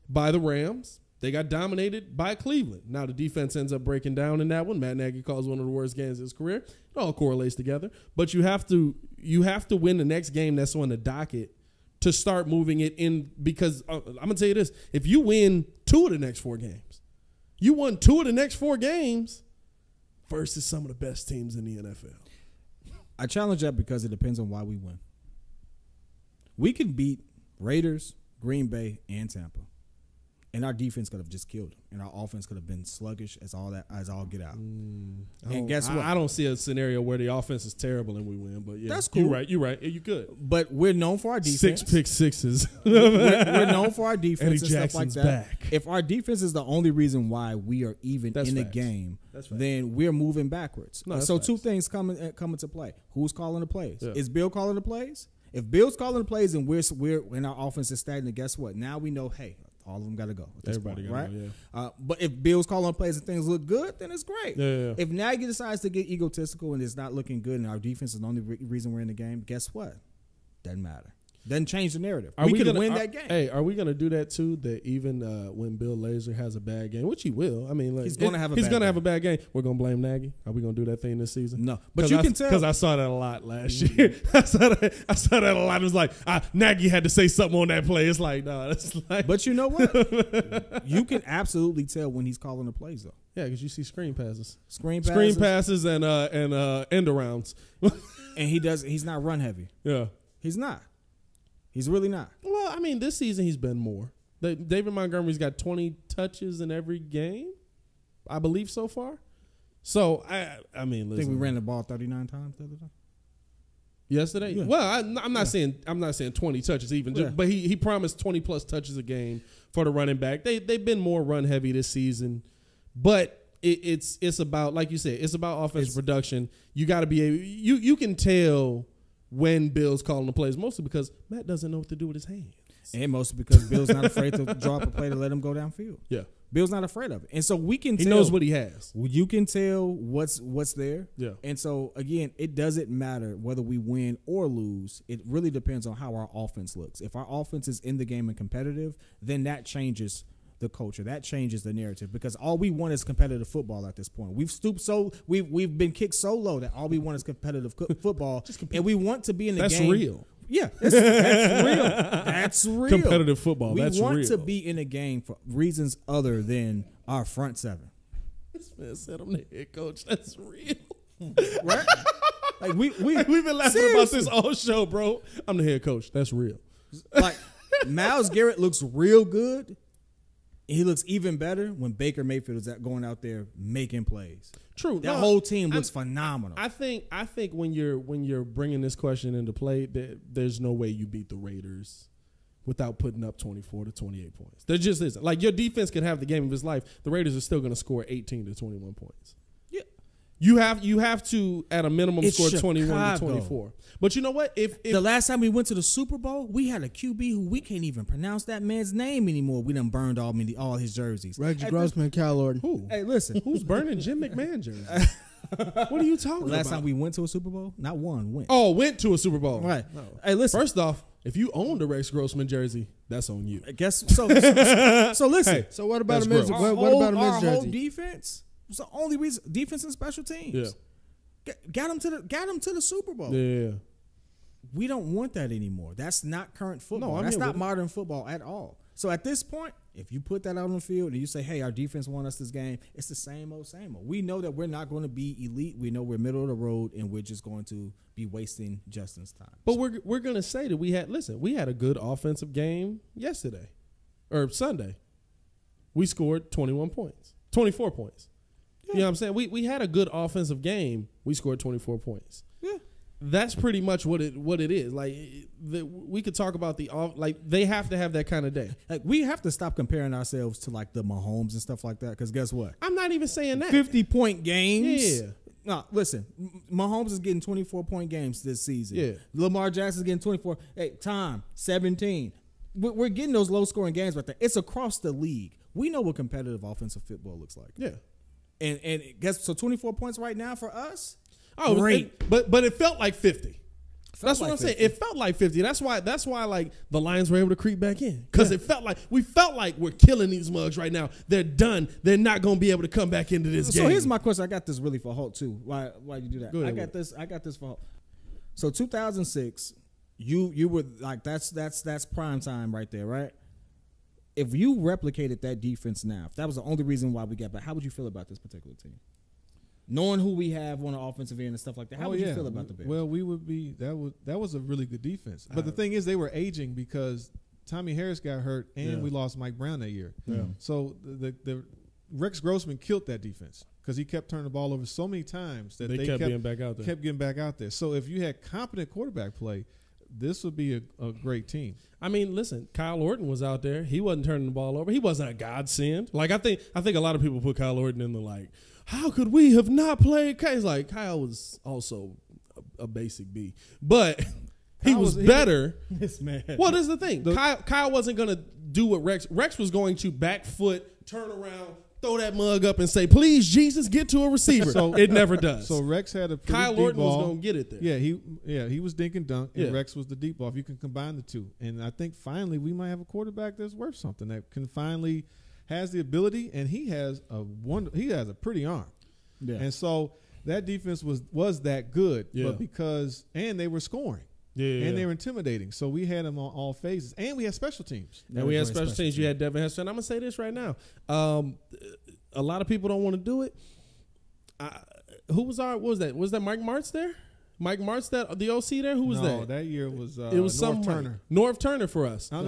by the Rams. They got dominated by Cleveland. Now the defense ends up breaking down in that one. Matt Nagy calls one of the worst games of his career. It all correlates together. But you have to win the next game that's on the docket to start moving it in, because I'm going to tell you this. If you win 2 of the next 4 games, you won 2 of the next 4 games versus some of the best teams in the NFL. I challenge that because it depends on why we win. We can beat Raiders, Green Bay, and Tampa. And our defense could have just killed them, and our offense could have been sluggish as all get out. And guess what? I don't see a scenario where the offense is terrible and we win. But yeah, that's cool. You're right. You could. But we're known for our defense. 6 pick sixes. we're known for our defense Eddie and Jackson's stuff like that. back. If our defense is the only reason why we are even That's in the facts. game, That's facts. then we're moving backwards. No, so facts. 2 things come into play. Who's calling the plays? Yeah. Is Bill calling the plays? If Bill's calling the plays and we're and our offense is stagnant, guess what? Now we know, hey, all of them got to go. At this Everybody point, got right? to go, yeah. But if Bill's calling plays and things look good, then it's great. Yeah. If Nagy decides to get egotistical and it's not looking good and our defense is the only reason we're in the game, guess what? Doesn't matter. Doesn't change the narrative. We could win that game. Hey, are we going to do that too? That even when Bill Lazor has a bad game, which he will. I mean, like, He's gonna have a bad game. We're going to blame Nagy. Are we going to do that thing this season? No, but you can tell, because I saw that a lot last year. I saw that a lot. It was like Nagy had to say something on that play. It's like, no, that's like. But you know what? You can absolutely tell when he's calling the plays though. Yeah, because you see screen passes Screen passes, and end arounds. And he's not run heavy. Yeah, He's not. He's really not. well, I mean, this season he's been more. David Montgomery's got 20 touches in every game, I believe, so far. So I mean, listen, I think we ran the ball 39 times the other day. Yesterday? Yeah. Well, I'm not saying 20 touches even, Yeah. but he promised 20 plus touches a game for the running back. They've been more run heavy this season, but it's about, like you said, it's about offensive production. You got to be able, you can tell when Bill's calling the plays, mostly because Matt doesn't know what to do with his hands. And mostly because Bill's not afraid to draw up a play to let him go downfield. Yeah. Bill's not afraid of it. And so we can tell. He knows what he has. You can tell what's there. Yeah. And so, again, it doesn't matter whether we win or lose. It really depends on how our offense looks. If our offense is in the game and competitive, then that changes the culture. That changes the narrative, because all we want is competitive football at this point. We've stooped we've been kicked so low that all we want is competitive football. And we want to be in the game. That's real. Yeah, that's real. That's real. Competitive football. We That's want real. to be in a game for reasons other than our front seven. This man said I'm the head coach. That's real. Right? Like we've been laughing about this all show, bro. I'm the head coach. That's real. Like Myles Garrett looks real good. He looks even better when Baker Mayfield is going out there making plays. True. That whole team looks phenomenal. I think when you're bringing this question into play, there's no way you beat the Raiders without putting up 24 to 28 points. There just isn't. Like, your defense could have the game of his life. The Raiders are still going to score 18 to 21 points. Yeah. You have to, at a minimum, It's score 21 to Chicago. 24. But you know what? If The last time we went to the Super Bowl, we had a QB who we can't even pronounce that man's name anymore. We done burned all his jerseys. Reggie At Grossman, Cal Orton. who? Hey, listen. Who's burning Jim McMahon jersey? What are you talking The last about? time we went to a Super Bowl, not one, went. Oh, went to a Super Bowl. Right. No. Hey, listen. First off, if you owned a Rex Grossman jersey, that's on you. I guess so. Listen. Hey, So what about That's a Miz? gross. What about a Miz Our whole jersey? defense was the only reason. Defense and special teams. Yeah. Got them to the Super Bowl. Yeah. We don't want that anymore. That's not current football. No, I'm That's here not with it. modern football at all. So at this point, if you put that out on the field and you say, hey, our defense won us this game, it's the same old, same old. We know that we're not going to be elite. We know we're middle of the road, and we're just going to be wasting Justin's time. But we're gonna say that we had a good offensive game yesterday or Sunday. We scored 21 points, 24 points. You know what I'm saying? We had a good offensive game. We scored 24 points. Yeah. That's pretty much what it is. Like, we could talk about they have to have that kind of day. Like, we have to stop comparing ourselves to like the Mahomes and stuff like that. Because guess what? I'm not even saying that. 50-point games. Yeah. No, listen. Mahomes is getting 24-point games this season. Yeah. Lamar Jackson's getting 24. Hey, Tom, 17. We're getting those low-scoring games right there. It's across the league. We know what competitive offensive football looks like. Yeah. And guess so 24 points right now for us. Oh, Great. But it felt like 50. That's what like I'm saying. 50. It felt like 50. That's why like the Lions were able to creep back in, because it felt like we're killing these mugs right now. They're done. They're not going to be able to come back into this game. So here's my question. I got this really for Holt too. Why you do that? Go ahead, I got this for Holt. So 2006, you were like that's prime time right there, right? If you replicated that defense now, if that was the only reason why we got back, how would you feel about this particular team? Knowing who we have on the offensive end and stuff like that, how would you feel about the Bears? Well, we would be that was a really good defense. But the thing is, they were aging because Tommy Harris got hurt and we lost Mike Brown that year. Yeah. So the Rex Grossman killed that defense because he kept turning the ball over so many times that they kept getting back out there. Kept getting back out there. So if you had competent quarterback play, this would be a great team. I mean, listen, Kyle Orton was out there. He wasn't turning the ball over. He wasn't a godsend. Like, I think a lot of people put Kyle Orton in the like, how could we have not played? It's like Kyle was also a basic B, but he was better. This man. Well, this is the thing. Kyle wasn't going to do what Rex was going to back foot, turn around, throw that mug up and say, please, Jesus, get to a receiver. So it never does. So Rex had a pretty Kyle deep Orton ball. was going to get it there. He was dink and dunk, and Yeah. Rex was the deep ball. If you can combine the two, and I think finally we might have a quarterback that's worth something, that can finally has the ability, and he has a pretty arm. Yeah. And so that defense was that good, Yeah. but and they were scoring. Yeah. And they were intimidating. So we had them on all phases. And we had special teams. And we had special teams. You had Devin Hester. And I'm going to say this right now. A lot of people don't want to do it. What was that? Was that Mike Martz there? Mike Martz, the OC there? Who was No, that? that year was It was North some Turner. North Turner for us. No,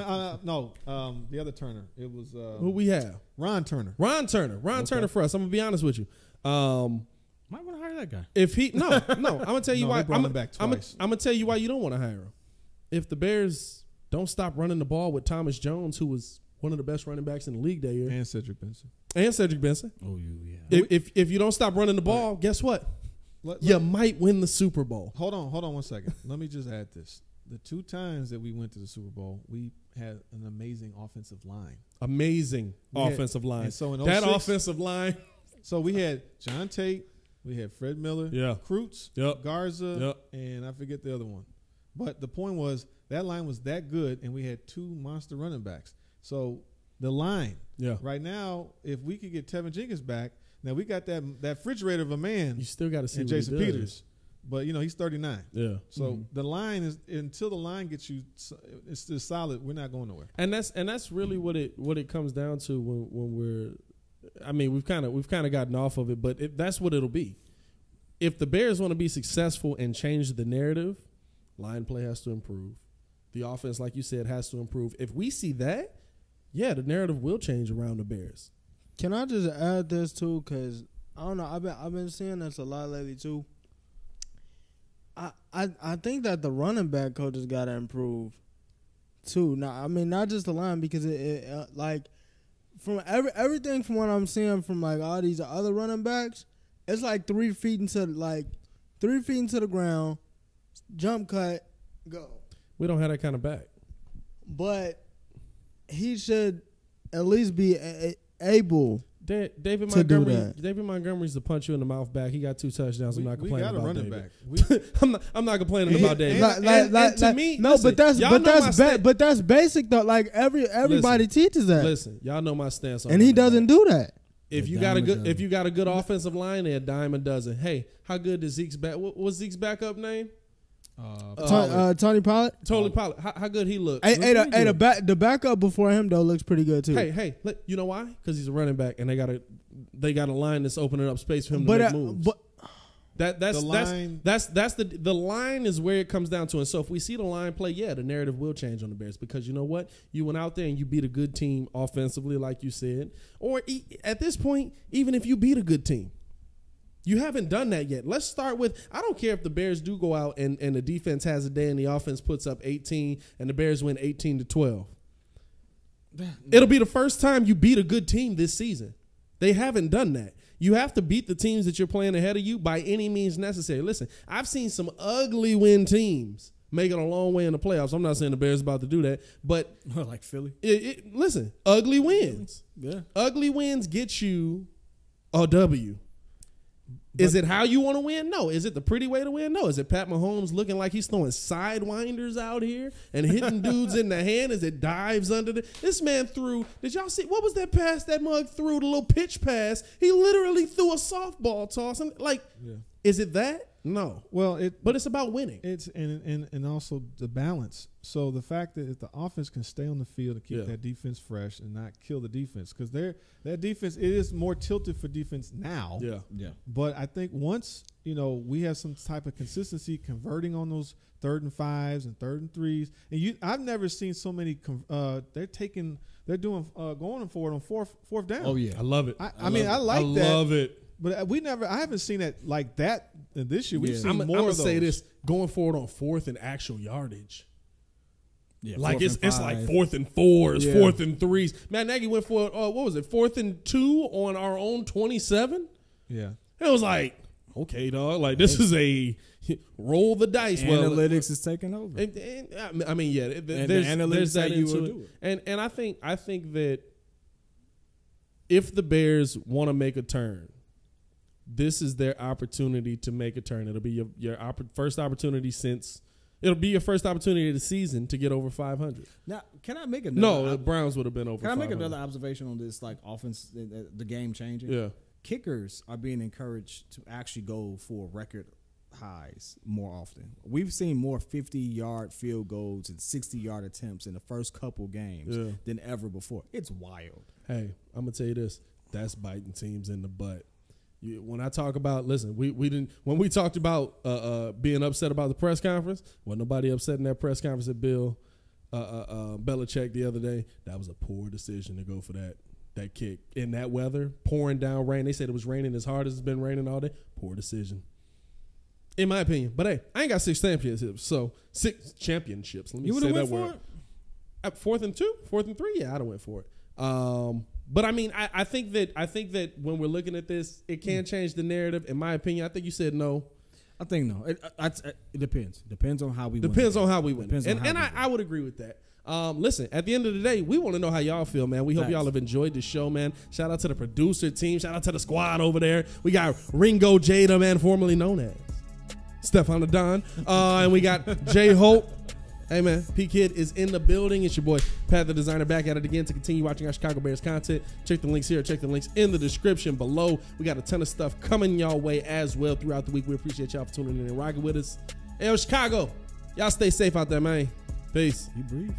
the other Turner. It was Who we have? Ron Turner. Ron Turner for us. I'm going to be honest with you. Might want to hire that guy. If he no, I'm gonna tell you No, why. they brought him back twice. I'm gonna tell you why you don't want to hire him. If the Bears don't stop running the ball with Thomas Jones, who was one of the best running backs in the league that year, And Cedric Benson. Oh, yeah. if you don't stop running the ball, guess what? You might win the Super Bowl. Hold on 1 second. Let me just add this. The 2 times that we went to the Super Bowl, we had an amazing offensive line. Amazing offensive line. And so in that 06 offensive line. So we had John Tate, we had Fred Miller, Yeah. Krutz, Yep. Garza, Yep. and I forget the other one. But the point was that line was that good, and we had 2 monster running backs. So the line, Yeah. right now, if we could get Tevin Jenkins back, now we got that refrigerator of a man You still got to see and what Jason he does. Peters. But, he's 39. Yeah. So the line is, until the line gets you, it's still solid, we're not going nowhere. And that's really what it comes down to when we're. I mean, we've kind of gotten off of it, but that's what it'll be. If the Bears want to be successful and change the narrative, line play has to improve. The offense, like you said, has to improve. If we see that, yeah, the narrative will change around the Bears. Can I just add this too? Because I don't know. I've been seeing this a lot lately too. I think that the running back coaches got to improve. too. Now, I mean, not just the line, because it like from everything from what I'm seeing from like all these other running backs, it's like 3 feet into the ground, jump cut, go. We don't have that kind of back. But he should at least be able David to do Montgomery. that. David Montgomery's the punch you in the mouth back. He got 2 touchdowns. I'm not complaining got a about running David. back. I'm not complaining about David. Like, to me, no, listen, but that's basic though. Like everybody teaches that. Listen, y'all know my stance on and he doesn't do that. If you got a good offensive line, they're a dime a dozen. Hey, how good is Zeke's back? What's Zeke's backup name? Tony Pollard. Totally Pollard. How good he looks. The backup before him though looks pretty good too. Hey, you know why? Because he's a running back, and they got a line that's opening up space for him to make moves. But that's the line is where it comes down to. And so if we see the line play, the narrative will change on the Bears, because you know what? You went out there and you beat a good team offensively, like you said, or at this point, even if you beat a good team. You haven't done that yet. Let's start with, I don't care if the Bears do go out and the defense has a day and the offense puts up 18 and the Bears win 18-12. It'll be the first time you beat a good team this season. They haven't done that. You have to beat the teams that you're playing ahead of you by any means necessary. Listen, I've seen some ugly win teams make it a long way in the playoffs. I'm not saying the Bears about to do that, but like Philly. Listen, ugly wins. Yeah. Ugly wins get you a W. Is it how you want to win? No. Is it the pretty way to win? No. Is it Pat Mahomes looking like he's throwing sidewinders out here and hitting dudes in the hand as it dives under this man threw, did y'all see, what was that pass that mug threw, the little pitch pass? He literally threw a softball toss. Is it that? No. Well, but it's about winning. It's and also the balance. So the fact that if the offense can stay on the field and keep that defense fresh and not kill the defense, because that defense, it is more tilted for defense now. Yeah. But I think once we have some type of consistency converting on those 3rd and 5s and 3rd and 3s, and I've never seen so many. They're doing going forward on fourth down. Oh yeah, I love it. I like that. I love it. But I haven't seen it like that this year. We've seen more of those. I'm going to say this, going forward on 4th and actual yardage. Yeah, like it's like 4th and 4s, 4th and 3s. Matt Nagy went for, what was it, 4th and 2 on our own 27? Yeah. It was like, okay, dog, like this is a roll the dice. Analytics is taking over. I mean, there's that into it. And I think that if the Bears want to make a turn, this is their opportunity to make a turn. It'll be your first opportunity it'll be your first opportunity of the season to get over 500. Now, can I make another? No, the Browns would have been over 500. Can I make another observation on this, like offense, the game changing? Yeah. Kickers are being encouraged to actually go for record highs more often. We've seen more 50-yard field goals and 60-yard attempts in the first couple games than ever before. It's wild. Hey, I'm going to tell you this. That's biting teams in the butt. When I talk about, listen, we didn't, when we talked about being upset about the press conference, wasn't nobody upset in that press conference at Bill Belichick the other day. That was a poor decision to go for that kick in that weather, pouring down rain. They said it was raining as hard as it's been raining all day. Poor decision, in my opinion. But hey, I ain't got 6 championships, so 6 championships. Let me say that word. 4th and 2, 4th and 3. Yeah, I'd have went for it. But I mean, I think that when we're looking at this, it can change the narrative. In my opinion, I think you said no. I think no. It depends. Depends on how we win. Depends on how we win. And I would agree with that. Listen, at the end of the day, we want to know how y'all feel, man. We hope y'all have enjoyed the show, man. Shout out to the producer team. Shout out to the squad over there. We got Ringo Jada, man, formerly known as Stefan the Don. And we got J Hope. Hey, man, P-Kid is in the building. It's your boy, Pat the Designer, back at it again to continue watching our Chicago Bears content. Check the links here. Check the links in the description below. We got a ton of stuff coming y'all way as well throughout the week. We appreciate y'all for tuning in and rocking with us. Hey, Chicago, y'all stay safe out there, man. Peace. You breathe.